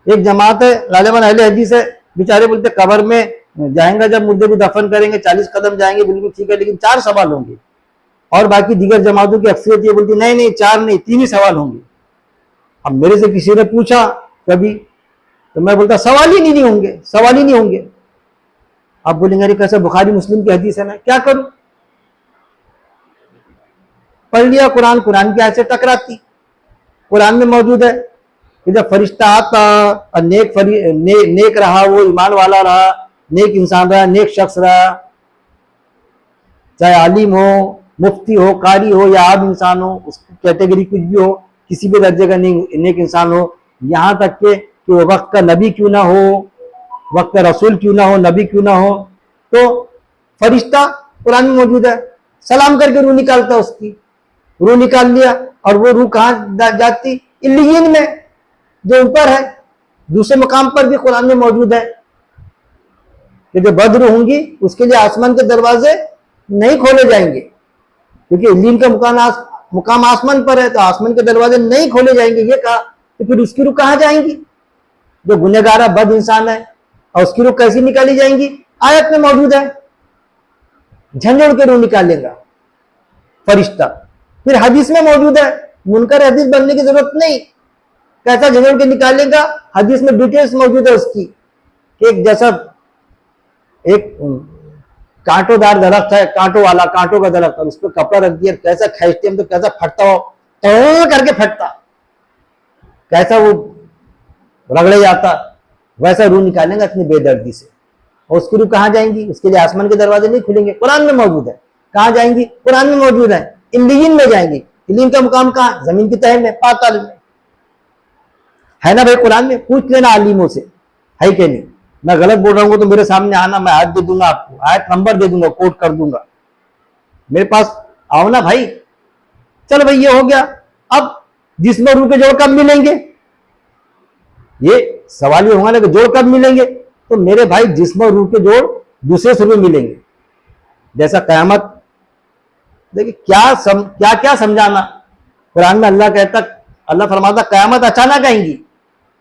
एक जमात है गालिबन अहले हदीस है, बेचारे बोलते कब्र में जाएंगे जब मुद्दे को दफन करेंगे 40 कदम जाएंगे, बिल्कुल ठीक है, लेकिन 4 सवाल होंगे। और बाकी दीगर जमातों की अक्सरियत ये बोलती नहीं नहीं 4 नहीं 3 ही सवाल होंगे। अब मेरे से किसी ने पूछा कभी, तो मैं बोलता सवाल ही नहीं होंगे, सवाल ही नहीं होंगे। आप बोलेंगे अरे कैसे, बुखारी मुस्लिम की हदीस है, मैं क्या करूं, पढ़ लिया कुरान, कुरान की आयत से टकराती। कुरान में मौजूद है कि जब फरिश्ता आता और नेक रहा, वो ईमान वाला रहा, नेक इंसान रहा, नेक शख्स रहा, चाहे आलिम हो, मुफ्ती हो, कारी हो या आम इंसान हो, उसकी कैटेगरी कुछ भी हो, किसी भी दर्जे का नेक इंसान हो, यहाँ तक के कि वो वक्त का नबी क्यों ना हो, वक्त का रसूल क्यों ना हो, नबी क्यों ना हो, तो फरिश्ता कुरान में मौजूद है, सलाम करके रूह निकालता उसकी, रूह निकाल लिया और वो रूह कहाँ जाती, इल्लियीन में जो ऊपर है। दूसरे मकाम पर भी कुरान में मौजूद है कि जो बद्र होंगी उसके लिए आसमान के दरवाजे नहीं खोले जाएंगे, क्योंकि इल्लियीन का मुकाम आसमान पर है, तो आसमान के दरवाजे नहीं खोले जाएंगे ये कहा। तो फिर उसकी रूह कहाँ जाएंगी, जो गुनहगारा बद इंसान है, और उसकी रूह कैसी निकाली जाएंगी, आयत में मौजूद है, झंझोड़ के रूह निकालेगा फरिश्ता। फिर हदीस में मौजूद है, मुनकर हदीस बनने की जरूरत नहीं, कैसा झंझोड़ के निकालेगा, हदीस में डिटेल्स मौजूद है उसकी। एक जैसा एक कांटोदार दरख्त है, कांटों वाला, कांटों का दरख्त, और उस पर कपड़ा रख दिया, कैसा खींचते हम तो कैसा फटता हो, करके फटता, कैसा वो रगड़े जाता, वैसा रूह निकालेंगे अपनी बेदर्दी से। और उसकी रूह कहाँ जाएंगी, उसके लिए आसमान के दरवाजे नहीं खुलेंगे, कुरान में मौजूद है। कहाँ जाएंगी, कुरान में मौजूद है, इल्लियीन में जाएंगी। इल्लियीन का मुकाम कहाँ, जमीन की तह में, पाताल में है ना भाई, कुरान में पूछ लेना आलिमों से है कि नहीं। मैं गलत बोल रहा हूँ तो मेरे सामने आना, मैं आयत दे दूंगा आपको, आयत नंबर दे दूंगा, कोट कर दूंगा, मेरे पास आओ ना भाई। चल भाई ये हो गया। अब जिस्म और रूह के जोड़ कब मिलेंगे, ये सवाल ये होगा ना कि जोड़ कब मिलेंगे, तो मेरे भाई जिस्म और रूह के जोड़ दूसरे सुर में मिलेंगे। जैसा कयामत, देखिए क्या क्या समझाना, कुरान में अल्लाह कहता, अल्लाह फरमाता कयामत अचानक आएंगी।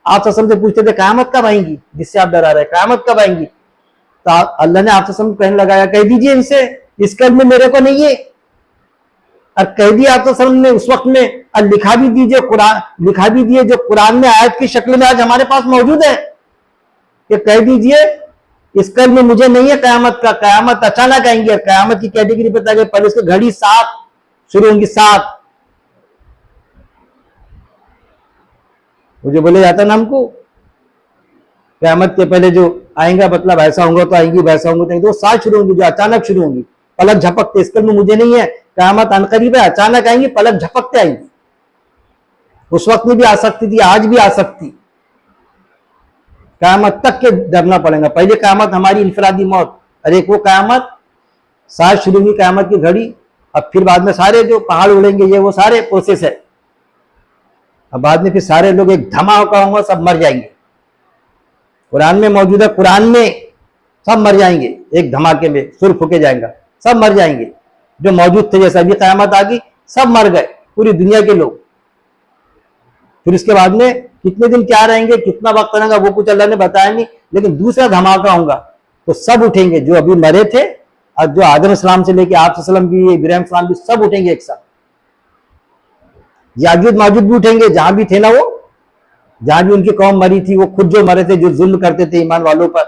आप ससम से पूछते थे कयामत कब आएंगी, जिससे आप डरा रहे कयामत कब आएंगी, तो अल्लाह ने आप ससम कहने लगाया, कह दीजिए इनसे इस कल में मेरे को नहीं है, और कह दिया आप ससम ने उस वक्त में, और लिखा भी दीजिए, कुरान लिखा भी दिए जो कुरान में आयत की शक्ल में आज हमारे पास मौजूद है, कि कह दीजिए इस कल में मुझे नहीं है कयामत का, कयामत अचानक आएंगे। कयामत की कैटेगरी बता गए, पहले उसकी घड़ी 7 शुरू होंगी, 7 मुझे बोले जाता ना हमको, कयामत के पहले जो आएगा मतलब ऐसा होगा तो आएंगी, वैसा होंगे तो 7 शुरू होंगी, जो अचानक शुरू होंगी, पलक झपकते। इस कल में मुझे नहीं है, कयामत अनकरीब है, अचानक आएंगी, पलक झपकते आएंगी। उस वक्त में भी आ सकती थी, आज भी आ सकती, कयामत तक के डरना पड़ेगा। पहले कयामत हमारी इनफरादी मौत, और एक वो कयामत 7 शुरू हुई कयामत की घड़ी, अब फिर बाद में सारे जो पहाड़ उड़ेंगे, ये वो सारे प्रोसेस है। अब बाद में फिर सारे लोग एक धमाका होगा, सब मर जाएंगे। कुरान में मौजूद है, कुरान में सब मर जाएंगे, एक धमाके में सुर फूके जाएगा, सब मर जाएंगे जो मौजूद थे। जैसे अभी कयामत आ गई, सब मर गए, पूरी दुनिया के लोग। फिर उसके बाद में कितने दिन क्या रहेंगे, कितना वक्त रहेगा, वो कुछ अल्लाह ने बताया नहीं, लेकिन दूसरा धमाका होगा तो सब उठेंगे जो अभी मरे थे, और जो आदम इस्लाम से लेके आप सल्लम भी, इब्राहिम इस्लाम भी, सब उठेंगे एक साथ। याजूज माजूज भी उठेंगे, जहां भी थे ना वो, जहां भी उनकी कौम मरी थी, वो खुद जो मरे थे, जो जुल्म करते थे ईमान वालों पर,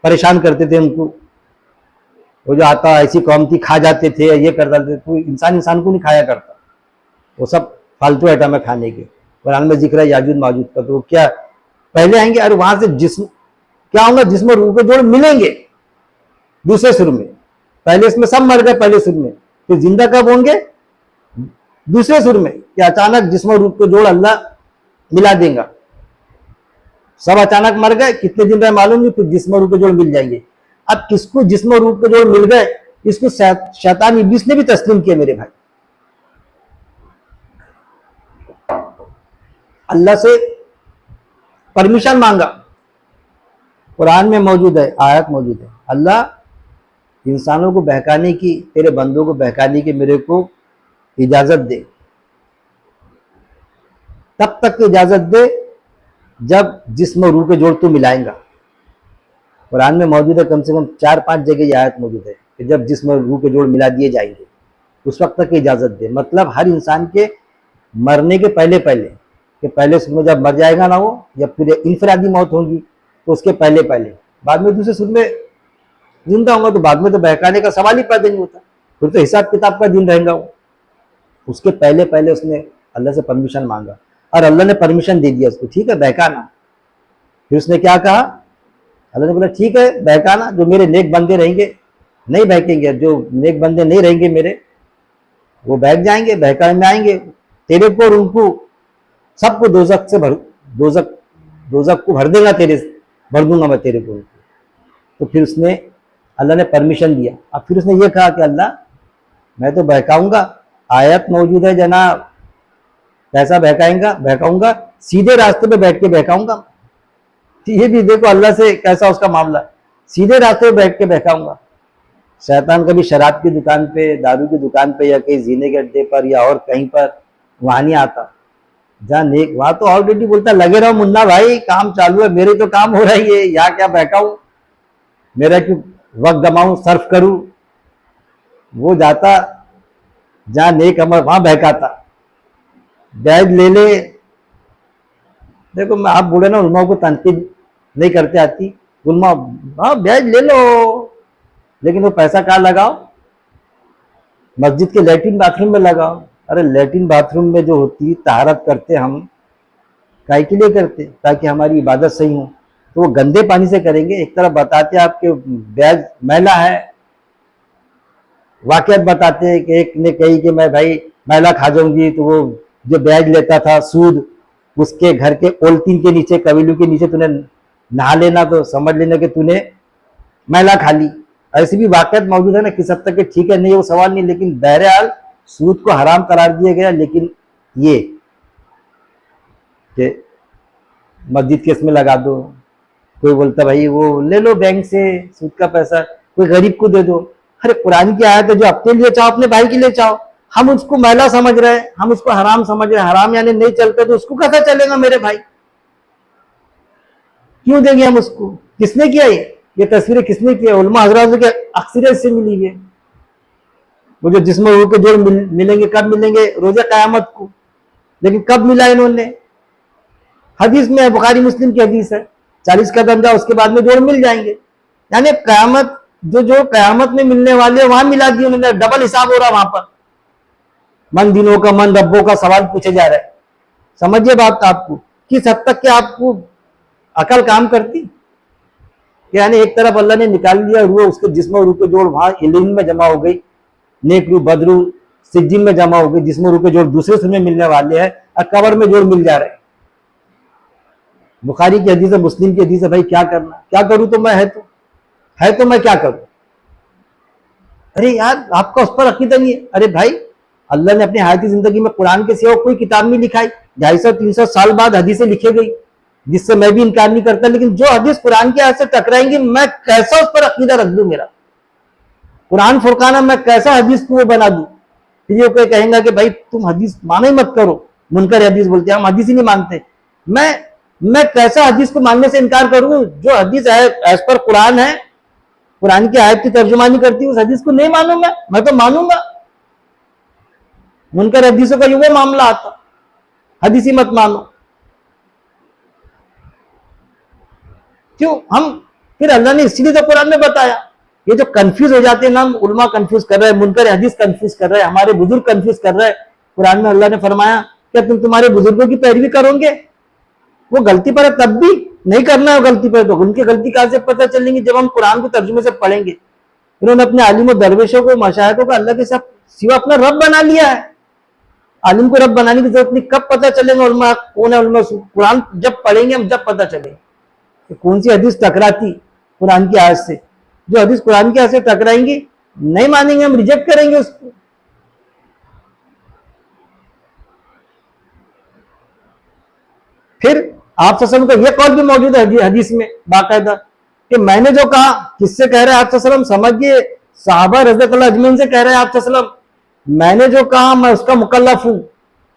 परेशान करते थे उनको, वो जो आता ऐसी कौम थी, खा जाते थे, ये कर देते थे, तो इंसान को नहीं खाया करता, वो सब फालतू आइटम है खाने के। कुरान में जिक्र है याजूज माजूज का, तो क्या पहले आएंगे, और वहां से जिस्म क्या होगा, जिस्म और रूह के जोड़ मिलेंगे दूसरे सुर में। पहले इसमें सब मर गए पहले सुर में, फिर जिंदा कब होंगे, दूसरे सुर में, कि अचानक जिस्म और रूह के जोड़ अल्लाह मिला देगा। सब अचानक मर गए, कितने दिन रहे मालूम नहीं, फिर जिस्म और रूह के जोड़ मिल जाएंगे। अब किसको जिस्म और रूह के जोड़ मिल गए, इसको शैतान इब्लीस ने भी तस्लीम किया मेरे भाई। अल्लाह से परमिशन मांगा, कुरान में मौजूद है, आयत मौजूद है, अल्लाह इंसानों को बहकाने की, तेरे बंदों को बहकाने की मेरे को इजाजत दे। तब तक इजाजत दे जब जिस्म और रूह के जोड़ तू मिलाएगा। कुरान में मौजूद है, कम से कम 4-5 जगह ये आयत मौजूद है कि जब जिस्म और रूह के जोड़ मिला दिए जाएंगे, उस वक्त तक इजाजत दे। मतलब हर इंसान के मरने के पहले पहले, कि पहले सुर जब मर जाएगा ना वो, जब फिर इनफरादी मौत होगी, तो उसके पहले पहले, बाद में दूसरे सुर में जिंदा होगा, तो बाद में तो बहकाने का सवाल ही पैदा नहीं होता, फिर तो हिसाब किताब का दिन रहेगा वो। उसके पहले पहले उसने अल्लाह से परमिशन मांगा, और अल्लाह ने परमिशन दे दिया उसको, ठीक है बहकाना। फिर उसने क्या कहा, अल्लाह ने बोला ठीक है बहकाना, जो मेरे नेक बंदे रहेंगे नहीं बहकेंगे, जो नेक बंदे नहीं रहेंगे मेरे, वो बहक जाएंगे, बहकाने में आएंगे, तेरे को और उनको सबको दोजख दोजख को भर देगा तेरे, भर दूंगा मैं तेरे को। तो फिर उसने, अल्लाह ने परमिशन दिया। अब फिर उसने ये कहा कि अल्लाह मैं तो बहकाऊंगा, आयत मौजूद है जनाब, कैसा बहकाएंगा, बहकाऊंगा, सीधे रास्ते पे बैठ के बहकाऊंगा। ये भी देखो अल्लाह से कैसा उसका मामला, सीधे रास्ते पे बैठ के बहकाऊंगा। शैतान कभी शराब की दुकान पे, दारू की दुकान पे, या कहीं जीने के अड्डे पर, या और कहीं पर वहां नहीं आता। जहाँ नेक, वहां तो ऑलरेडी बोलता लगे रहो मुन्ना भाई, काम चालू है, मेरे तो काम हो रही है, यहाँ क्या बहकाऊं, मेरा क्यों वक्त गमाऊं, सर्फ करूं। वो जाता जहाँ नेक अमर, वहां बहकाता। बैग ले ले, देखो मैं, आप बोले ना उलमा को तनकीद नहीं करते आती, उलमा हाँ बैग ले लो, लेकिन वो पैसा कहाँ लगाओ, मस्जिद के लैट्रिन बाथरूम में लगाओ। अरे लैट्रिन बाथरूम में जो होती तहारत करते हम, काहे के लिए करते, ताकि हमारी इबादत सही हो। तो वो गंदे पानी से करेंगे। एक तरफ बताते आपके बैग मैला है, वाकयात बताते हैं कि एक ने कही कि मैं भाई मैला खा जाऊंगी, तो वो जो बैग लेता था सूद, उसके घर के ओल्टीन के नीचे, कबीलू के नीचे तूने नहा लेना, तो समझ लेना कि तूने मैला खा ली। ऐसी भी वाकयात मौजूद है ना, किस हद तक कि ठीक है नहीं वो सवाल नहीं, लेकिन बहरहाल सूद को हराम करार दिया गया। लेकिन ये कि मस्जिद के इसमें लगा दो, कोई बोलता भाई वो ले लो बैंक से सूद का पैसा, कोई गरीब को दे दो। अरे कुरान की आयत है, जो अपने लिए चाहो अपने भाई के लिए चाहो। हम उसको मैला समझ रहे हैं, हम उसको हराम समझ रहे हैं, हराम यानी नहीं चलता, तो उसको कैसा चलेगा मेरे भाई, क्यों देंगे हम उसको। किसने किया ये तस्वीरें किसने किया, उलमा हजरात के अक्सरियत से मिली है। वो जो जिस्म रूह के जोड़ मिलेंगे, कब मिलेंगे, रोजे कयामत को। लेकिन कब मिला इन्होंने, हदीस में है, बुखारी मुस्लिम की हदीस है, 40 कदम जाओ उसके बाद में जोड़ मिल जाएंगे। यानी कयामत, जो कयामत में मिलने वाले वहां मिला दिए उन्होंने, डबल हिसाब हो रहा वहां पर। मन दिनों का, मन रब्बों का सवाल पूछे जा रहा है। समझिए बात आपको, किस हद तक के आपको अकल काम करती। यानी एक तरफ अल्लाह ने निकाल लिया रूह, उसके जिस्म और रूह के जोड़ वहां इल्म में जमा हो गई, नेक रूह बदरू सिज्जिन में जमा हो गई, जिस्म रूह के जोड़ दूसरे सुर में मिलने वाले हैं, और कब्र में जोड़ मिल जा रहे हैं। बुखारी की हदीस है, मुस्लिम की हदीस है, भाई क्या करना, क्या करूं, तो मैं है तो मैं क्या करूं। अरे यार आपका उस पर अकीदा नहीं है। अरे भाई अल्लाह ने अपनी हयाती जिंदगी में कुरान के सिवा कोई किताब नहीं लिखाई। 250-300 साल बाद हदीसें लिखे गई, जिससे मैं भी इनकार नहीं करता, लेकिन जो हदीस कुरान के आयत से टकराएंगी, मैं कैसा उस पर अकीदा रख दूं। मेरा कुरान फुरकाना, मैं कैसा हदीस को बना दूं। फिर ये कोई कहेगा कि भाई तुम हदीस मानो ही मत करो, मुनकर हदीस बोलते हैं, हम हदीस ही नहीं मानते। मैं कैसा हदीस को मानने से इनकार करूं, जो हदीस है एज पर कुरान है, कुरान की आयत की तर्जुमानी करती है, उस हदीस को नहीं मानूं मैं तो मानूंगा। मुनकर हदीसों का वो मामला आता, हदीस ही मत मानो। क्यों हम, फिर अल्लाह ने इसलिए तो कुरान में बताया। ये जो कंफ्यूज हो जाते हैं ना, उलमा कंफ्यूज कर रहे हैं, मुनकर हदीस कंफ्यूज कर रहे हैं, हमारे बुजुर्ग कंफ्यूज कर रहे हैं। कुरान में अल्लाह ने फरमाया क्या तुम तुम्हारे बुजुर्गों की पैरवी करोगे, वो गलती पर है तब भी नहीं करना है गलती पर, तो उनकी गलती कहां से पता चलेंगी, जब हम कुरान को तर्जुमे से पढ़ेंगे। उन्होंने अपने आलिम और दरवेशों को, मशाइखों को अल्लाह के साथ सिवा अपना रब बना लिया है। आलिम को रब बनाने की जरूरत नहीं, कब पता चलेगा उलमा कौन है, उलमा कुरान जब पढ़ेंगे हम, जब पता चलेगा कि कौन सी हदीस टकराती कुरान की आयत से। जो हदीस कुरान की आयत से टकराएंगी नहीं मानेंगे, हम रिजेक्ट करेंगे उसको। फिर आप सल्लम का यह कौल भी मौजूद है हदीस में बाकायदा, कि मैंने जो कहा, किससे कह रहे हैं आप सल्लम, समझिए साहबा रज़ियल्लाहु अजमईन से कह रहे हैं आप सल्लम। मैंने जो कहा मैं उसका मुकल्लफ हूं,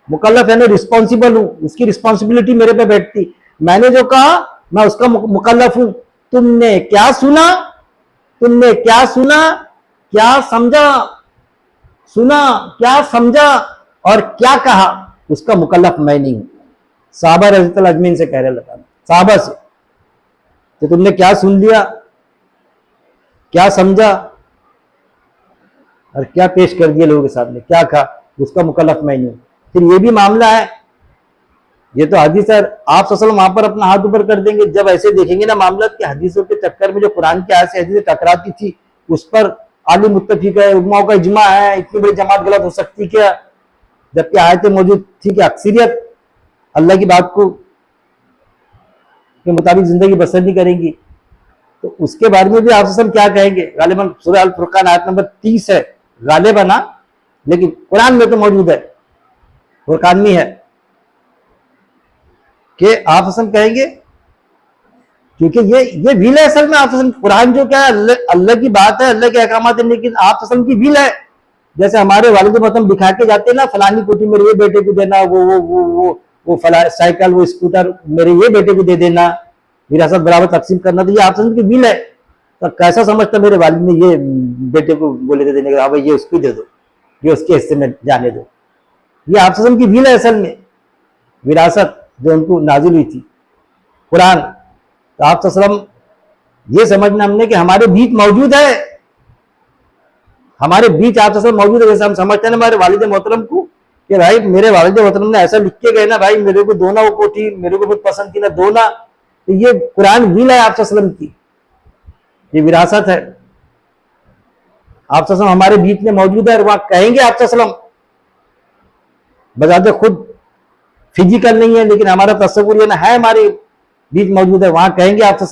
मुकल्लफ यानी रिस्पॉन्सिबल हूं, उसकी रिस्पॉन्सिबिलिटी मेरे पे बैठती। मैंने जो कहा मैं उसका मुकल्लफ हूं। तुमने क्या सुना, तुमने क्या सुना, क्या समझा, सुना क्या समझा और क्या कहा, उसका मुकल्लफ मैं नहीं हूं। साहबा रज़ियल्लाहु अजमईन से कह रहे अल्लाह ताला, साहबा से, तो तुमने क्या सुन लिया, क्या समझा और क्या पेश कर दिया लोगों के सामने, क्या कहा, उसका मुकल्लफ मैं नहीं हूं। फिर ये भी मामला है, ये तो हदीस है, आप सल्लल्लाहु वहां पर अपना हाथ ऊपर कर देंगे जब ऐसे देखेंगे ना मामला कि हदीसों के चक्कर में जो कुरान की आयत से हदीसें टकराती थी, उस पर आलिम मुत्तफिक है, उलमाओं का इजमा है, इतनी बड़ी जमात गलत हो सकती क्या, जबकि आयतें मौजूद थी कि अक्सरियत अल्लाह की बात को के मुताबिक जिंदगी बसर नहीं करेंगी, तो उसके बारे में भी आप क्या कहेंगे? गालिबन सूरह अल फुरकान आयत नंबर 30 है, गालिबना, लेकिन कुरान में तो मौजूद है, फुरकान में है कि आप कहेंगे, क्योंकि ये विल है असल में। आप कुरान जो क्या है, अल्लाह की बात है, अल्लाह के अहकामात है, लेकिन आप की विल है। जैसे हमारे वालिद मोहतरम दिखा के जाते हैं ना, फलानी कोठी मेरे ये बेटे को देना, वो फला साइकिल, वो स्कूटर मेरे ये बेटे को दे देना, विरासत बराबर तकसीम करना, तो ये आप की विल है। तो कैसा समझता मेरे वालिद ने ये बेटे को बोले दे देने का, भाई ये उसको दे दो, ये उसके हिस्से में जाने दो। ये आप की विल है असल में, विरासत जो उनको नाजिल हुई थी, कुरान। तो आप ये समझना हमने कि हमारे बीच मौजूद है, हमारे बीच आप मौजूद है। जैसे हम समझते हैं ना हमारे वालिद मोहतरम को कि भाई मेरे वालिद मोहतरम ने ऐसा लिख के गए ना, भाई मेरे को दो ना वो कोठी, मेरे को बहुत पसंद की ना दो ना, तो ये कुरान विल है आप की, ये विरासत है आप हमारे बीच में मौजूद है। और वहां कहेंगे आप बजाते खुद फिजिकल नहीं है, लेकिन हमारा तस्वुर ये ना है हमारे बीच मौजूद है। वहां कहेंगे आप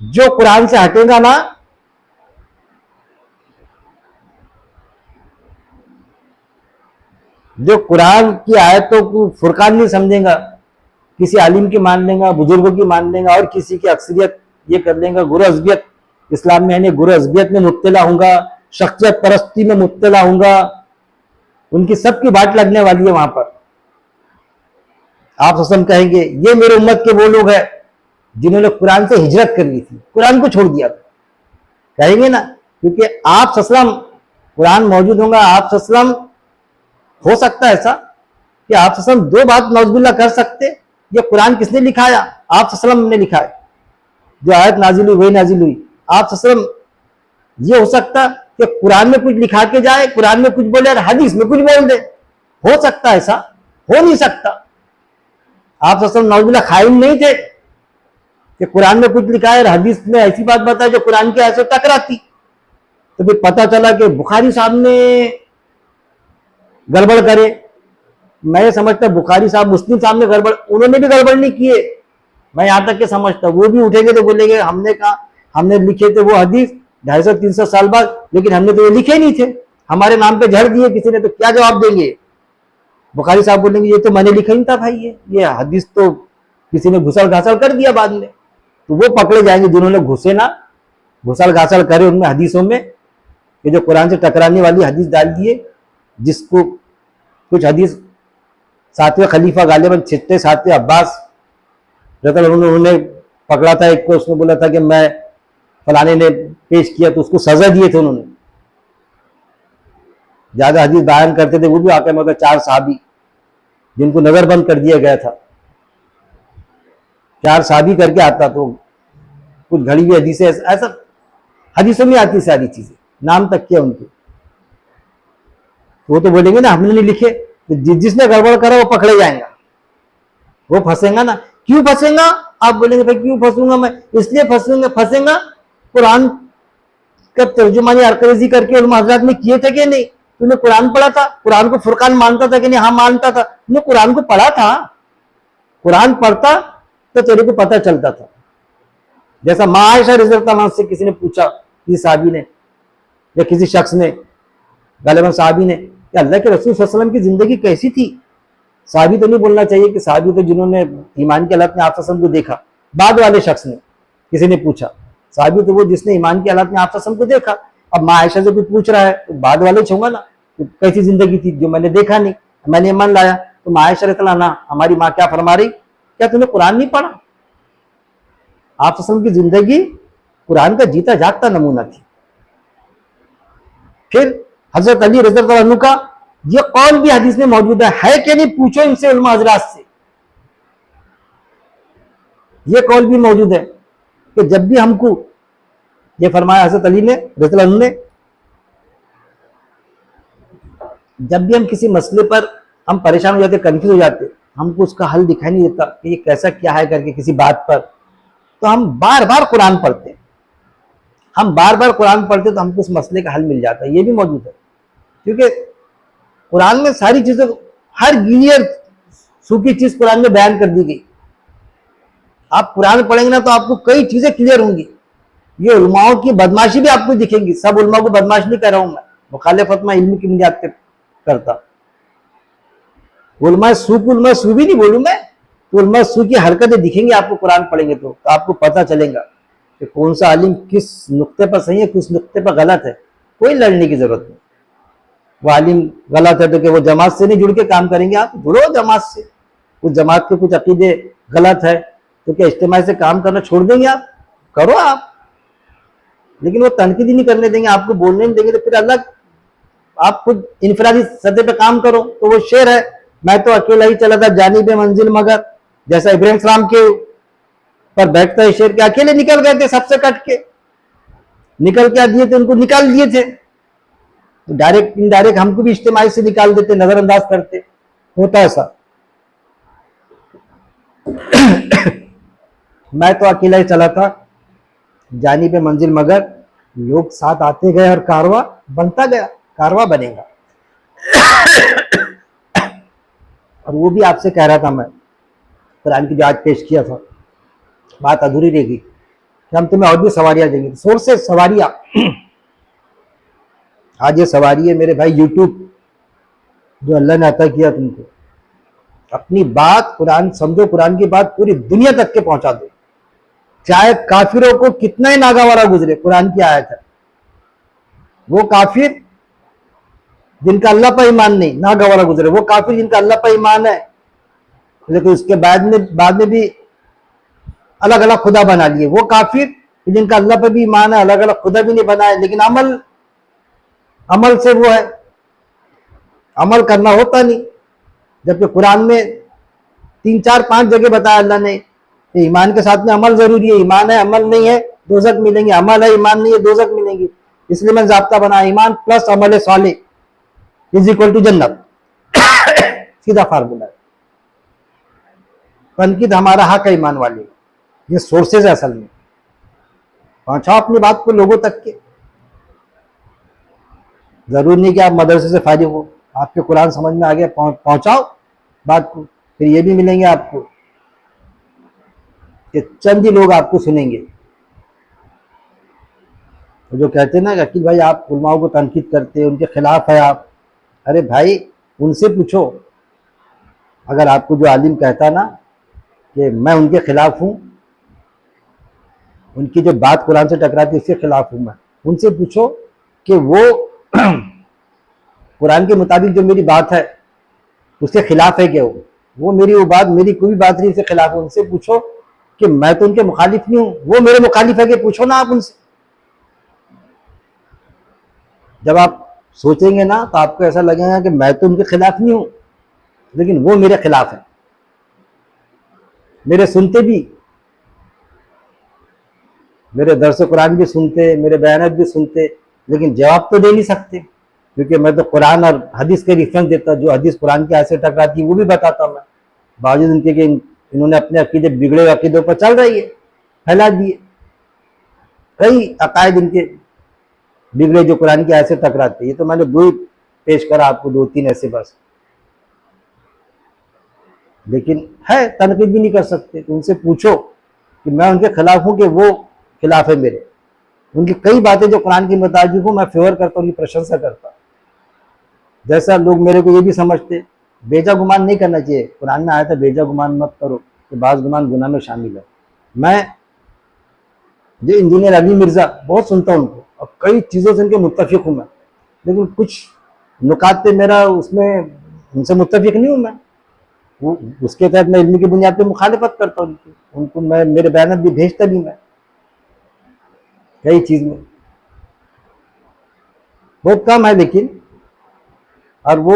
जो कुरान से हटेगा ना, जो कुरान की आयतों को फुरकान नहीं समझेगा, किसी आलिम की मान लेगा, बुजुर्गों की मान लेगा, और किसी की अक्सरियत ये कर लेगा, गुरु अज़बियत इस्लाम में है, गुरु अज़बियत में मुब्तला होगा, शख्सियत परस्ती में मुब्तला होगा, उनकी सबकी बाट लगने वाली है वहां पर। आप कहेंगे ये मेरे उम्मत के वो लोग हैं जिन्होंने कुरान से हिजरत कर ली थी, कुरान को छोड़ दिया था, कहेंगे ना, क्योंकि आप कुरान मौजूद होगा। आप हो सकता है ऐसा कि आप दो बात नौजुबिल्ला कर सकते, ये कुरान किसने लिखाया? आप ने लिखा है, जो आयत नाजिल हुई वही नाजिल हुई। आप ये हो सकता कि कुरान में कुछ लिखा के जाए, कुरान में कुछ बोले और हदीस में कुछ बोल दे, हो सकता है ऐसा? हो नहीं सकता। आप नौजुबिल्ला खाइन नहीं थे कि कुरान में कुछ लिखा है और हदीस में ऐसी बात बताए जो कुरान के ऐसे टकराती। तो फिर पता चला कि बुखारी साहब ने गड़बड़ करे, मैं समझता बुखारी साहब, मुस्लिम साहब ने गड़बड़, उन्होंने भी गड़बड़ नहीं किए, मैं यहां तक के समझता। वो भी उठेंगे तो बोलेंगे हमने कहा, हमने लिखे थे वो हदीस 250-300 साल बाद, लेकिन हमने तो ये लिखे नहीं थे, हमारे नाम पे झड़ दिए किसी ने, तो क्या जवाब देंगे? बुखारी साहब बोलेंगे ये तो मैंने लिखा ही था भाई, ये हदीस तो किसी ने घुसल घासल कर दिया बाद में। तो वो पकड़े जाएंगे जिन्होंने घुसल घासल करे उनमें हदीसों में, कि जो कुरान से टकराने वाली हदीस डाल दिए, जिसको कुछ हदीस सातवें खलीफा गालिबन छठे सातवें अब्बास उन्होंने पकड़ा था एक को, उसने बोला था कि मैं फलाने ने पेश किया, तो उसको सजा दिए थे उन्होंने। ज्यादा हदीस बयान करते थे वो भी आकर, मतलब 4 साहबी जिनको नजरबंद कर दिया गया था, 4 साहबी करके आता, तो कुछ घड़ी हुई हदीसें ऐसा हदीसों में आती सारी चीजें, नाम तक किया उनके। वो तो बोलेंगे ना हमने नहीं लिखे, तो जिसने गड़बड़ करा वो पकड़े जाएगा, वो फंसेगा ना। क्यों फंसेगा? आप बोलेंगे भाई क्यों फंसूंगा मैं? इसलिए फंसेगा कुरान का तर्जुमानी अरकरेजी करके उलमा हज़रात ने किए थे कि नहीं? तूने कुरान पढ़ा था? कुरान को फुरकान मानता था कि नहीं? हाँ मानता था। तूने कुरान को पढ़ा था? कुरान पढ़ता तो तेरे को पता चलता था। जैसा माँ आयशा रज़ियल्लाहु से किसी ने पूछा, किसी साहबी ने या किसी शख्स ने, गालिबन साहबी ने, कि अल्लाह के रसूल सल्लल्लाहु अलैहि वसल्लम की जिंदगी कैसी थी? साहबी तो नहीं बोलना चाहिए कि साहबी तो जिन्होंने ईमान की हालत में आप को देखा, बाद वाले शख्स ने, किसी ने पूछा। साहबी तो वो जिसने ईमान की हालत में आप को देखा। अब माँ आयशा से कुछ पूछ रहा है तो बाद वाले छूंगा ना, तो कैसी जिंदगी थी जो मैंने देखा नहीं, मैंने ईमान लाया। तो माँ आयशा ना, हमारी माँ क्या फरमा रही, क्या तूने कुरान नहीं पढ़ा? आप की जिंदगी कुरान का जीता जागता नमूना थी। फिर हजरत अली रज़ियल्लाहु अन्हु का ये कौल भी हदीस में मौजूद है कि नहीं? पूछो इनसे, उलमा हज़रात से। ये कौल भी मौजूद है कि जब भी हमको, ये फरमाया हजरत अली ने रज़ियल्लाहु अन्हु ने, जब भी हम किसी मसले पर हम परेशान हो जाते, कंफ्यूज हो जाते, हमको उसका हल दिखाई नहीं देता कि ये कैसा क्या है करके किसी बात पर, तो हम बार बार कुरान पढ़ते, हम बार बार कुरान पढ़ते तो हमको उस मसले का हल मिल जाता है। ये भी मौजूद है, क्योंकि कुरान में सारी चीजों, हर गिलियर सूखी चीज कुरान में बयान कर दी गई। आप कुरान पढ़ेंगे ना तो आपको कई चीजें क्लियर होंगी। ये उलमाओं की बदमाशी भी आपको दिखेंगी। सब उलमा को बदमाश नहीं कर रहा हूं मैं, मुखालिफत मैं इल्म की बुनियाद पे करता। उलमा सू भी नहीं बोलूं मैं, तो उलमा सू की हरकतें दिखेंगी आपको कुरान पढ़ेंगे तो आपको पता चलेगा कि कौन सा आलिम किस नुक्ते पर सही है, किस नुक्ते पर गलत है। कोई लड़ने की जरूरत नहीं। वो आलिम गलत है तो कि वो जमात से नहीं जुड़ के काम करेंगे, आप जुड़ो जमात से। कुछ जमात के कुछ अकीदे गलत है तो क्या इज्तिमा से काम करना छोड़ देंगे आप? करो आप, लेकिन वो तनकीद ही नहीं करने देंगे, आपको बोलने नहीं देंगे, तो फिर अलग आप खुद इनफरादी सतह पे काम करो। तो वो शेर है, मैं तो अकेला ही चला था जानिबे मंजिल मगर, जैसा इब्राहिम सलाम के पर बैठता है शेर के, अकेले निकल गए थे सबसे कट के, निकल क्या दिए थे, उनको निकाल दिए थे। तो डायरेक्ट इनडायरेक्ट हमको भी इज्तिमाई से निकाल देते, नजरअंदाज करते, होता ऐसा। मैं तो अकेला ही चला था जानिबे मंजिल मगर, लोग साथ आते गए और कारवा बनता गया, कारवा बनेगा। और वो भी आपसे कह रहा था मैं, कुरान की जो आज पेश किया था, बात अधूरी रहेगी कि हम तुम्हें और भी सवारियां देंगे। सोर्सेस सवारियां, आज ये सवारी है मेरे भाई यूट्यूब, जो अल्लाह ने अता किया तुमको। अपनी बात कुरान समझो, कुरान की बात पूरी दुनिया तक के पहुंचा दो, चाहे काफिरों को कितना ही नागावारा गुजरे। कुरान की आयत है, वो काफिर जिनका अल्लाह पर ईमान नहीं, नागावारा गुजरे, वो काफिर जिनका अल्लाह पर ईमान है, लेकिन उसके बाद में भी अलग अलग खुदा बना लिए, वो काफिर जिनका अल्लाह पर भी ईमान है, अलग अलग खुदा भी नहीं बनाए, लेकिन अमल से वो है, अमल करना होता नहीं। जबकि कुरान में 3 4 5 जगह बताया अल्लाह ने कि ईमान के साथ में अमल जरूरी है। ईमान है अमल नहीं है दोजक मिलेंगे, अमल है ईमान नहीं है दोजक मिलेंगी। इसलिए मैं जाब्ता बना, ईमान प्लस अमल सालेह इज इक्वल टू जन्नत। सीधा फार्मूला है। तनकीद हमारा हक है ईमान वाले, ये सोर्सेज है असल में। पहुंचाओ अपनी बात को लोगों तक के। जरूरी नहीं कि आप मदरसे से फारिग हो, आपके कुरान समझ में आ गया, पहुंचाओ बात को। फिर ये भी मिलेंगे आपको कि चंद ही लोग आपको सुनेंगे। तो जो कहते हैं ना कि अकील भाई आप उलमाओं को तनकीद करते हैं, उनके खिलाफ है आप, अरे भाई उनसे पूछो। अगर आपको जो आलिम कहता ना कि मैं उनके खिलाफ हूं, उनकी जो बात कुरान से टकराती उसके खिलाफ हूं मैं, उनसे पूछो कि वो कुरान के मुताबिक जो मेरी बात है उसके खिलाफ है क्या? वो मेरी वो बात, मेरी कोई बात नहीं उसके खिलाफ है। उनसे पूछो कि मैं तो उनके मुखालिफ नहीं हूं, वो मेरे मुखालिफ है कि? पूछो ना आप उनसे। जब आप सोचेंगे ना तो आपको ऐसा लगेगा कि मैं तो उनके खिलाफ नहीं हूं, लेकिन वो मेरे खिलाफ है। मेरे सुनते भी, मेरे दर्स कुरान भी सुनते, मेरे बयान भी सुनते, लेकिन जवाब तो दे नहीं सकते, क्योंकि मैं तो कुरान और हदीस के रेफरेंस देता, जो हदीस कुरान के आयत से टकराती वो भी बताता मैं। बावजूद उनके कि इन्होंने अपने अकीदे, बिगड़े अकीदों पर चल रही है, फैला दिए कई अकायद इनके बिगड़े जो कुरान की आयत से टकराते। ये तो मैंने 2 पेश करा आपको, 2-3 ऐसे बस। लेकिन है, तनकीद भी नहीं कर सकते। तो उनसे पूछो कि मैं उनके खिलाफ हूं कि वो खिलाफ है मेरे। उनकी कई बातें जो कुरान के मुताबिक हूं मैं फेवर करता हूं, उनकी प्रशंसा करता। जैसा लोग मेरे को ये भी समझते, बेजा गुमान नहीं करना चाहिए। कुरान में आया था बेजा गुमान मत करो, कि बाज़ गुमान गुनाह में शामिल है। मैं जो इंजीनियर अली मिर्जा बहुत सुनता हूं उनको, और कई चीज़ों से उनके मुत्तफिक हूं मैं, लेकिन कुछ नुकात पे मेरा उसमें उनसे मुत्तफिक नहीं हूं मैं। वो उसके तहत मैं इल्म की बुनियाद पे मुखालिफत करता हूँ उनको मैं मेरे बयान भी भेजता भी मैं कई चीज़ में, बहुत कम है लेकिन। और वो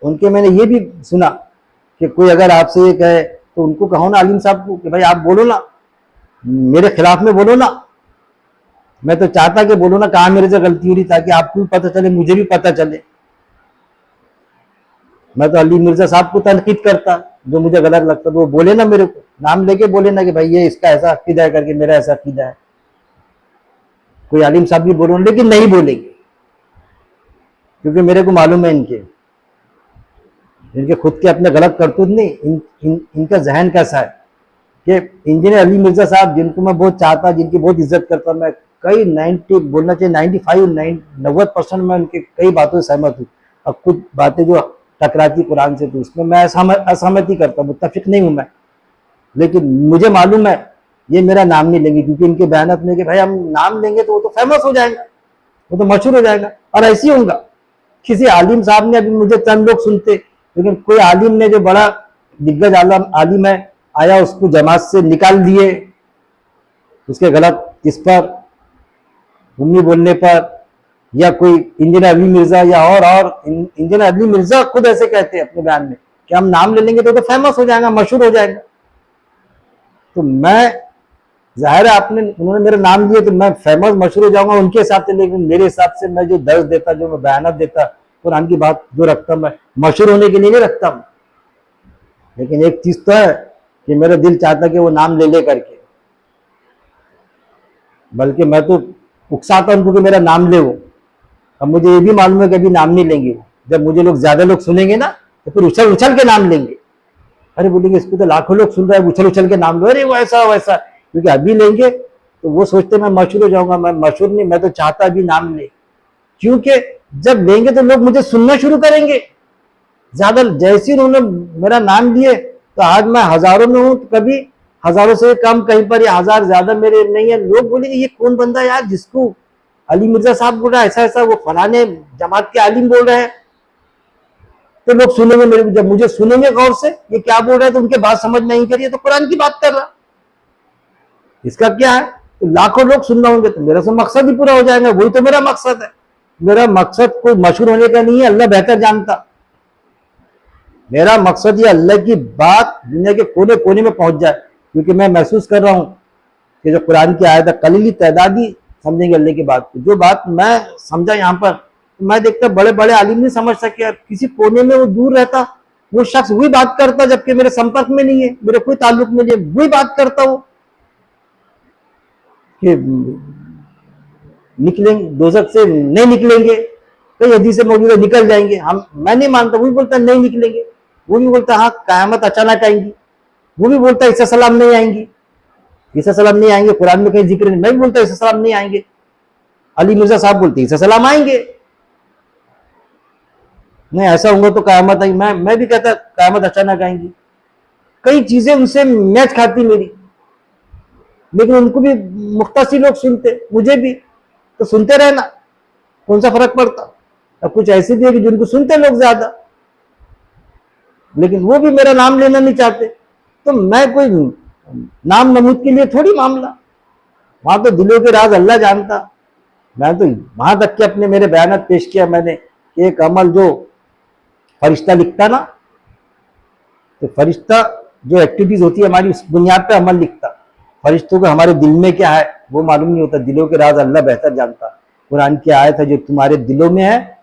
उनके मैंने ये भी सुना कि कोई अगर आपसे ये कहे तो उनको कहो ना आलिम साहब को कि भाई आप बोलो ना, मेरे खिलाफ में बोलो ना। मैं तो चाहता कि बोलो ना कहाँ मेरे से गलती हो रही, ताकि आपको भी पता चले, मुझे भी पता चले। मैं तो अली मिर्जा साहब को तनकीद करता, जो मुझे गलत लगता तो वो बोले ना, मेरे को नाम लेके बोले ना कि भाई ये इसका ऐसा अकीदा है करके, मेरा ऐसा अकीदा है। कोई आलिम साहब भी बोलो, लेकिन नहीं बोलेंगे, क्योंकि मेरे को मालूम है इनके खुद के अपने गलत करतूत नहीं, इनका जहन कैसा है। कि इंजीनियर अली मिर्जा साहब, जिनको मैं बहुत चाहता, जिनकी बहुत इज्जत करता, मैं कई 90 बोलना चाहिए 95 90% मैं उनके कई बातों से सहमत हूँ। अब कुछ बातें जो टकराती कुरान से, तो उसमें मैं असहमति करता हूँ, मुत्तफिक नहीं हूँ मैं। लेकिन मुझे मालूम है ये मेरा नाम नहीं लेंगे, क्योंकि इनके बयान में कि भाई हम नाम लेंगे तो वो तो फेमस हो जाएगा, वो तो मशहूर हो जाएगा, और ऐसे ही होगा। किसी आलिम साहब ने, अभी मुझे चंद लोग सुनते, लेकिन कोई आलिम ने जो बड़ा दिग्गज आलिम है आया, उसको जमात से निकाल दिए, उसके गलत इस पर उम्मी बोलने पर, या कोई इंजीनियर अली मिर्जा या और इंजीनियर अली मिर्जा खुद ऐसे कहते हैं अपने बयान में कि हम नाम ले लेंगे तो फेमस हो जाएगा, मशहूर हो जाएगा। तो मैं, जाहिर है आपने उन्होंने मेरा नाम लिया तो मैं फेमस मशहूर हो जाऊंगा उनके हिसाब से, लेकिन मेरे हिसाब से मैं जो दर्ज देता, जो मैं बयान देता, कुरान की बात जो रखता, मैं मशहूर होने के लिए नहीं रखता। लेकिन एक चीज तो है कि मेरा दिल चाहता कि वो नाम ले करके, बल्कि मैं तो उकसाता उनको कि मेरा नाम ले वो। अब मुझे ये भी मालूम है कि अभी नाम नहीं लेंगे वो, जब मुझे लोग ज्यादा लोग सुनेंगे ना तो फिर उछल उछल के नाम लेंगे। अरे बोलेंगे इसको तो लाखों लोग सुन रहे हैं, उछल उछल के नाम लो, अरे वैसा वैसा, क्योंकि अभी लेंगे तो वो सोचते मैं मशहूर हो जाऊंगा। मैं मशहूर नहीं, मैं तो चाहता अभी नाम ले, क्योंकि जब लेंगे तो लोग मुझे सुनना शुरू करेंगे ज्यादा। जैसे उन्होंने मेरा नाम लिए तो आज मैं हजारों में हूं, तो कभी हजारों से कम, कहीं पर या हजार ज्यादा मेरे नहीं है। लोग बोलेंगे ये कौन बंदा यार, जिसको अली मिर्जा साहब बोल रहा है ऐसा ऐसा, वो फलाने जमात के आलिम बोल रहे हैं। तो लोग सुनेंगे मेरे, जब मुझे सुनेंगे गौर से ये क्या बोल रहे हैं, तो उनके बात समझ नहीं करिए तो कुरान की बात कर रहा, इसका क्या है। तो लाखों लोग सुन रहे होंगे तो मेरा तो मकसद ही पूरा हो जाएगा। वही तो मेरा मकसद है। मेरा मकसद कोई मशहूर होने का नहीं है, अल्लाह बेहतर जानता। मेरा मकसद ये अल्लाह की बात दुनिया के कोने कोने में पहुंच जाए, क्योंकि मैं महसूस कर रहा हूं कि जो कुरान की आयत है, कलीली तादादी समझेंगे अल्लाह की बात को। जो बात मैं समझा यहाँ पर, तो मैं देखता बड़े बड़े आलिम नहीं समझ सके, किसी कोने में वो दूर रहता, वो शख्स वही बात करता, जबकि मेरे संपर्क में नहीं है, मेरे कोई ताल्लुक में नहीं है, वही बात करता वो कि निकलेंगे दोजख से, नहीं निकलेंगे, कई हदीस से मौजूद है निकल जाएंगे। हम, मैं नहीं मानता, वो भी बोलता नहीं निकलेंगे, वो भी बोलता हाँ कयामत अचानक आएंगी, वो भी बोलता ईसा सलाम नहीं आएंगी, ईसा सलाम नहीं आएंगे, कुरान में कहीं जिक्र नहीं। मैं भी बोलता ईसा सलाम नहीं आएंगे, अली मिर्जा साहब बोलते ईसा सलाम आएंगे, नहीं ऐसा होगा तो कयामत आई। मैं भी कहता कयामत अचानक आएंगी। कई चीजें उनसे मैच खाती मेरी, लेकिन उनको भी मुख्तसर लोग सुनते, मुझे भी, तो सुनते रहना, कौन सा फर्क पड़ता। अब कुछ ऐसे भी है कि जिनको सुनते लोग ज्यादा, लेकिन वो भी मेरा नाम लेना नहीं चाहते। तो मैं कोई नाम नमूद के लिए थोड़ी मामला, वहां तो दिलों के राज अल्लाह जानता। मैं तो वहां तक के अपने मेरे बयान पेश किया मैंने कि एक अमल जो फरिश्ता लिखता ना, तो फरिश्ता जो एक्टिविटीज होती है हमारी, उस बुनियाद पे अमल लिखता। फरिश्तों को हमारे दिल में क्या है वो मालूम नहीं होता, दिलों के राज अल्लाह बेहतर जानता। कुरान की आयत है, जो तुम्हारे दिलों में है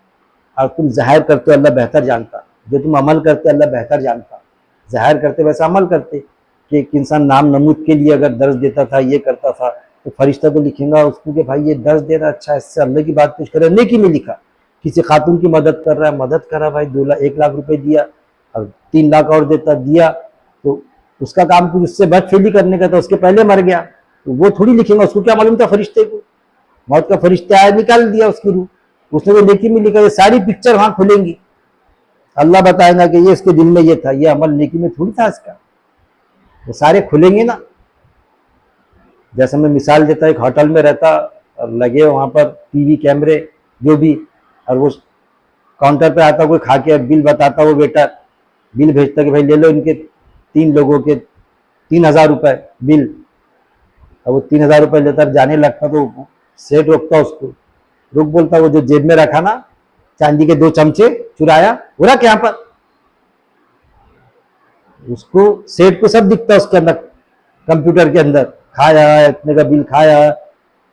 और तुम जाहिर करते हो अल्लाह बेहतर जानता, जो तुम अमल करते अल्लाह बेहतर जानता। जाहिर करते वैसा अमल करते, कि एक इंसान नाम नमूद के लिए अगर दर्ज देता था, ये करता था, तो फरिश्ता तो लिखेगा उसको कि भाई ये दर्ज दे रहा, अच्छा इससे अल्लाह की बात कुछ करे। नेकी में लिखा, किसी खातून की मदद कर रहा है, मदद करा भाई, 1 लाख रुपए दिया और 3 लाख और देता दिया, तो उसका काम कुछ उससे बदफेली करने का था, उसके पहले मर गया, तो वो थोड़ी लिखेगा, उसको क्या मालूम था फरिश्ते को। मौत का फरिश्ता आया, निकाल दिया उसकी रूह, उसने तो नेकी में लिखा। ये सारी पिक्चर वहां खुलेंगी, अल्लाह बताएगा कि ये इसके दिल में ये था, ये अमल नेकी में थोड़ी था इसका, वो सारे खुलेंगे ना। जैसे मैं मिसाल देता, एक होटल में रहता और लगे वहां पर टीवी कैमरे जो भी, और वो काउंटर पे आता, कोई खा के बिल बताता, वो वेटर बिल भेजता कि भाई ले लो इनके 3 लोगों के 3,000 रुपए बिल। अब वो 3,000 रुपए लेता जाने लगता, तो सेठ रोकता उसको, रुक बोलता, वो जो जेब में रखा ना चांदी के 2 चमचे चुराया, वो रख यहाँ पर। उसको सेठ को सब दिखता उसके अंदर, कंप्यूटर के अंदर, खाया इतने का बिल खाया,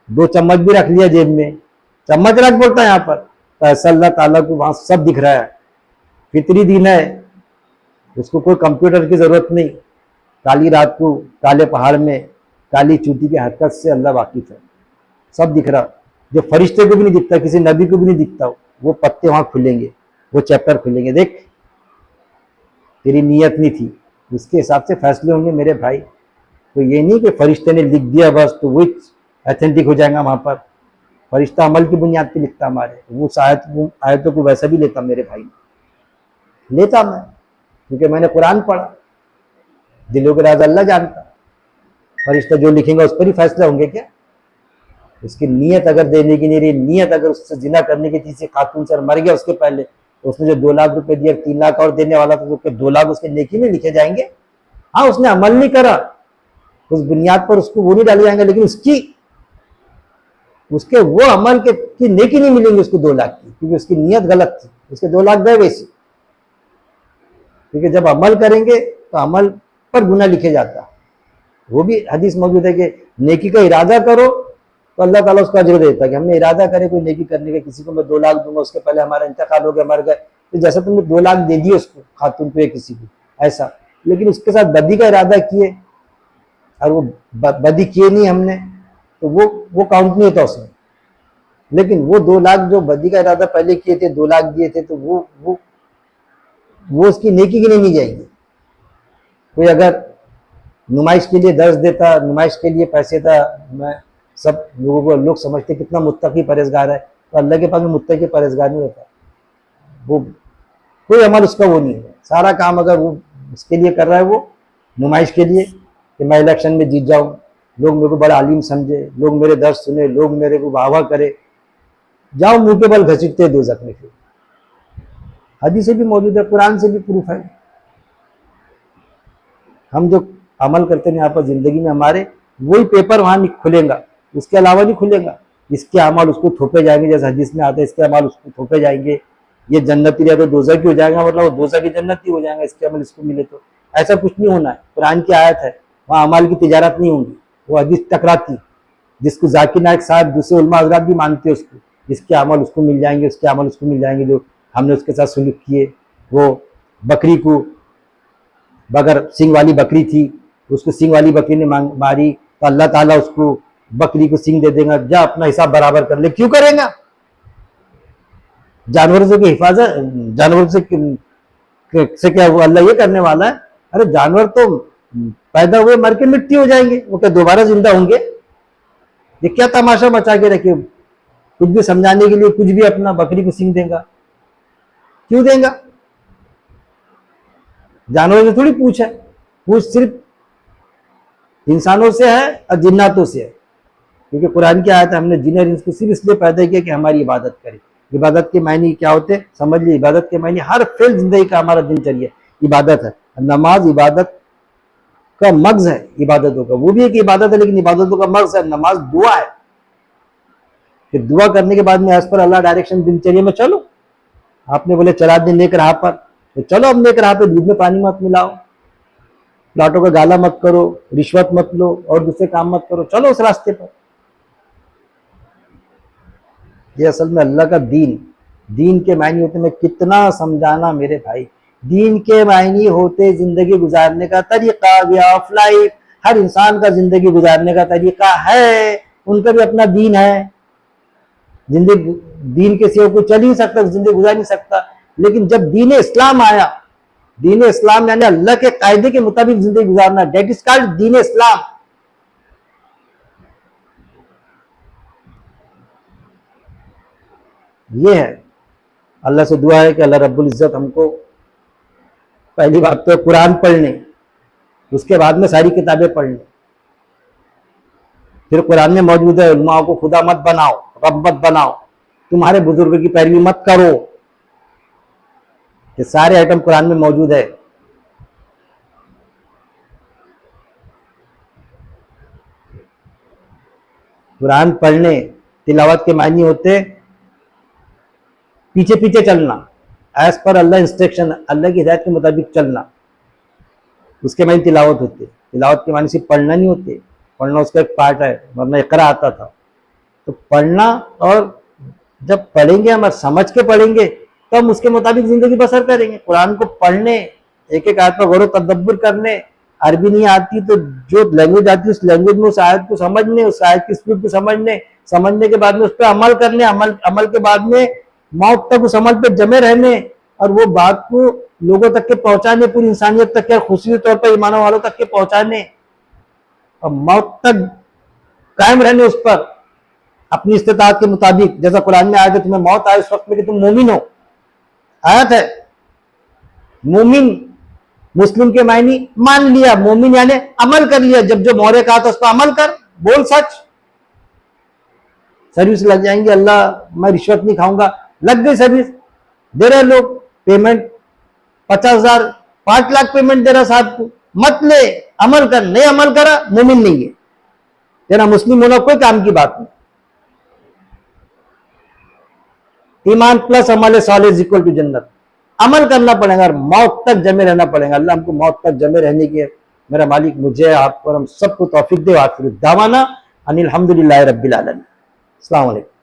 2 चम्मच भी रख लिया जेब में, चम्मच रख बोलता है यहाँ पर। तो ऐसा अल्लाह ताला को वहां सब दिख रहा है, फितरी दिन है, उसको कोई कंप्यूटर की जरूरत नहीं। काली रात को काले पहाड़ में काली चूटी की हरकत से अल्लाह वाकिफ है, सब दिख रहा। जो फरिश्ते को भी नहीं दिखता, किसी नबी को भी नहीं दिखता, वो पत्ते वहां खुलेंगे, वो चैप्टर खुलेंगे, देख तेरी नीयत नहीं थी, उसके हिसाब से फैसले होंगे मेरे भाई। तो ये नहीं कि फरिश्ते ने लिख दिया बस तो वही ऑथेंटिक हो जाएगा वहां पर। फरिश्ता अमल की बुनियाद पे लिखता हमारे, वो आयतों को वैसा भी लेता मेरे भाई, लेता मैं, क्योंकि मैंने कुरान पढ़ा। दिलों के राज अल्लाह जानता, फरिश्ता जो लिखेंगे उस पर ही फैसला होंगे क्या? उसकी नीयत अगर देने की नहीं रही, नीयत अगर उससे जिना करने की थी, खातून सर मर गया उसके पहले, तो उसने जो 2 लाख रुपए दिए, 3 लाख और देने वाला था, तो 2 लाख उसके नेकी में लिखे जाएंगे। हाँ, उसने अमल नहीं करा, उस बुनियाद पर उसको वो नहीं डाले जाएंगे, लेकिन उसके वो अमल के की नेकी नहीं मिलेंगी उसको 2 लाख की, क्योंकि उसकी नीयत गलत थी, उसके 2 लाख गए वैसे। क्योंकि जब अमल करेंगे तो अमल पर गुना लिखे जाता। वो भी हदीस मौजूद है कि नेकी का इरादा करो तो अल्लाह ताला उसका अजर देता है, कि हमने इरादा करे कोई नेकी करने का, किसी को मैं 2 लाख दूंगा, उसके पहले हमारा इंतकाल हो गया, मर गए, तो जैसा तुमने 2 लाख दे दिए उसको, खातून को या किसी को, ऐसा। लेकिन उसके साथ बदी का इरादा किए और वो बदी किए नहीं हमने, तो वो काउंट नहीं होता उसमें। लेकिन वो 2 लाख जो बदी का इरादा पहले किए थे, 2 लाख दिए थे, तो वो उसकी नेकी के लिए नहीं जाएंगे। कोई अगर नुमाइश के लिए दर्ज देता, नुमाइश के लिए पैसे था, मैं सब लोगों को, लोग समझते कितना मुत्तकी परहेजगार है, तो अल्लाह के पास में मुत्तकी परहेजगार नहीं होता। वो कोई अमल उसका वो नहीं है, सारा काम अगर वो उसके लिए कर रहा है, वो नुमाइश के लिए कि मैं इलेक्शन में जीत जाऊं, लोग मेरे को बड़ा आलिम समझे, लोग मेरे दर्द सुने, लोग मेरे को वाह करे, जाओ मुंह के बल घसीटते दोज़ख में। फिर हदीस से भी मौजूद है, कुरान से भी प्रूफ है। हम जो अमल करते हैं यहाँ पर जिंदगी में हमारे, वही पेपर वहां खुलेगा, उसके अलावा नहीं खुलेगा। इसके अमल उसको थोपे जाएंगे, जैसे हदीस में आता है, इसके अमल उसको थोपे जाएंगे, ये जन्नती रहे तो दोज़खी हो जाएगा, मतलब वो दोज़खी जन्नती हो जाएगा, इसके अमल इसको मिले तो। ऐसा कुछ नहीं होना है, कुरान की आयत है, वहाँ अमल की तिजारत नहीं होगी, वो हदीस टकराती, जिसको जाकिर नायक साहब दूसरे उलमा हज़रात भी मानते हैं उसको, इसके अमल उसको मिल जाएंगे, उसके अमल उसको मिल जाएंगे, जो हमने उसके साथ सुलूक किए। वो बकरी को, बगर सिंग वाली बकरी थी, उसको सिंग वाली बकरी ने मारी, तो अल्लाह ताला उसको बकरी को सिंग दे देगा, जा अपना हिसाब बराबर कर ले। क्यों करेगा? जानवरों से की हिफाजत, जानवरों से क्या वो अल्लाह ये करने वाला है? अरे जानवर तो पैदा हुए मर के मिट्टी हो जाएंगे, वो क्या दोबारा जिंदा होंगे? ये क्या तमाशा मचा के रखे, कुछ भी समझाने के लिए कुछ भी अपना बकरी को सिंग देगा। क्यों देगा? जानवरों से थोड़ी पूछ है, पूछ सिर्फ इंसानों से है और जिन्नातों से है, क्योंकि कुरान की आयत है, हमने जिन और इंस को सिर्फ इसलिए पैदा किया कि हमारी इबादत करें। इबादत के मायने क्या होते? समझ लीजिए, इबादत के मायने हर फेल जिंदगी का हमारा दिनचर्या इबादत है। नमाज इबादत का मगज है, इबादतों का, वो भी एक इबादत है, लेकिन इबादतों का मगज है। नमाज दुआ है, फिर दुआ करने के बाद में एज पर अल्लाह डायरेक्शन दिनचर्या में चलो। आपने बोले चला दिन नेक राह पर, तो चलो अब नेक राह पे, दूध में पानी मत मिलाओ, प्लाटों का गाला मत करो, रिश्वत मत लो और दूसरे काम मत करो, चलो उस रास्ते पर। ये असल में अल्लाह का दीन के मायने होते, मैं कितना समझाना मेरे भाई, दीन के मायने होते जिंदगी गुजारने का तरीका, वे ऑफ लाइफ। हर इंसान का जिंदगी गुजारने का तरीका है, उनका भी अपना दीन है। जिंदगी दीन के सिवा कोई चल ही नहीं सकता, जिंदगी गुजार नहीं सकता। लेकिन जब दीन इस्लाम आया, दीन इस्लाम यानी अल्लाह के कायदे के मुताबिक जिंदगी गुजारना, डेट इज कॉल्ड दीन इस्लाम। ये है। अल्लाह से दुआ है कि अल्लाह रब्बुल इज्जत हमको पहली बात तो कुरान पढ़ने, उसके बाद में सारी किताबें पढ़ने। फिर कुरान में मौजूद है, उलमाओं को खुदा मत बनाओ, रब मत बनाओ, तुम्हारे बुजुर्ग की पैरवी मत करो। ये सारे आइटम कुरान में मौजूद है। कुरान पढ़ने, तिलावत के मायने होते पीछे पीछे चलना, एज पर अल्लाह इंस्ट्रक्शन, अल्लाह की हिदायत के मुताबिक चलना, उसके मायने तिलावत होते। तिलावत के मायने सिर्फ पढ़ना नहीं होते, पढ़ना उसका एक पार्ट है, वरना इकरा आता था। तो पढ़ना, और जब पढ़ेंगे हम समझ के पढ़ेंगे तो हम उसके मुताबिक जिंदगी बसर करेंगे। कुरान को पढ़ने, एक एक आयत पर गौर तदब्बुर करने, अरबी नहीं आती तो जो लैंग्वेज आती है उस लैंग्वेज में उस आयत को समझने, उस आयत की स्पीड को समझने के बाद में उस पर अमल करने, अमल के बाद में मौत तक उस अमल पे जमे रहने, और वो बात को लोगों तक के पहुंचाने, पूरी इंसानियत तक, या खुशी तौर पर ईमान वालों तक के पहुंचाने। और मौत तक कायम रहने उस पर अपनी इस्तिताअत के मुताबिक, जैसा कुरान में आया कि तुम्हें मौत आए उस वक्त में कि तुम मोमिन हो। आयत है, मोमिन मुस्लिम के मायने मान लिया, मोमिन यानी अमल कर लिया। जब जो मोहरे कहा था उस पर अमल कर, बोल सच। सर्विस लग जाएंगे, अल्लाह मैं रिश्वत नहीं खाऊंगा, लग गई सर्विस, दे रहे लोग पेमेंट 50,000 5 लाख पेमेंट दे रहा साहब को, मत ले, अमल कर, नहीं अमल करा मोमिन नहीं है, तेरा मुस्लिम होना कोई काम की बात नहीं। ईमान प्लस अमल सालिह इक्वल टू जन्नत। अमल करना पड़ेगा और मौत तक जमे रहना पड़ेगा। अल्लाह हमको मौत तक जमे रहने की, मेरा मालिक मुझे, आपको और हम सबको तौफीक दे। आखिर दावाना अनिल हम्दुलिल्लाहि रब्बिल आलमीन। अस्सलाम वालेकुम।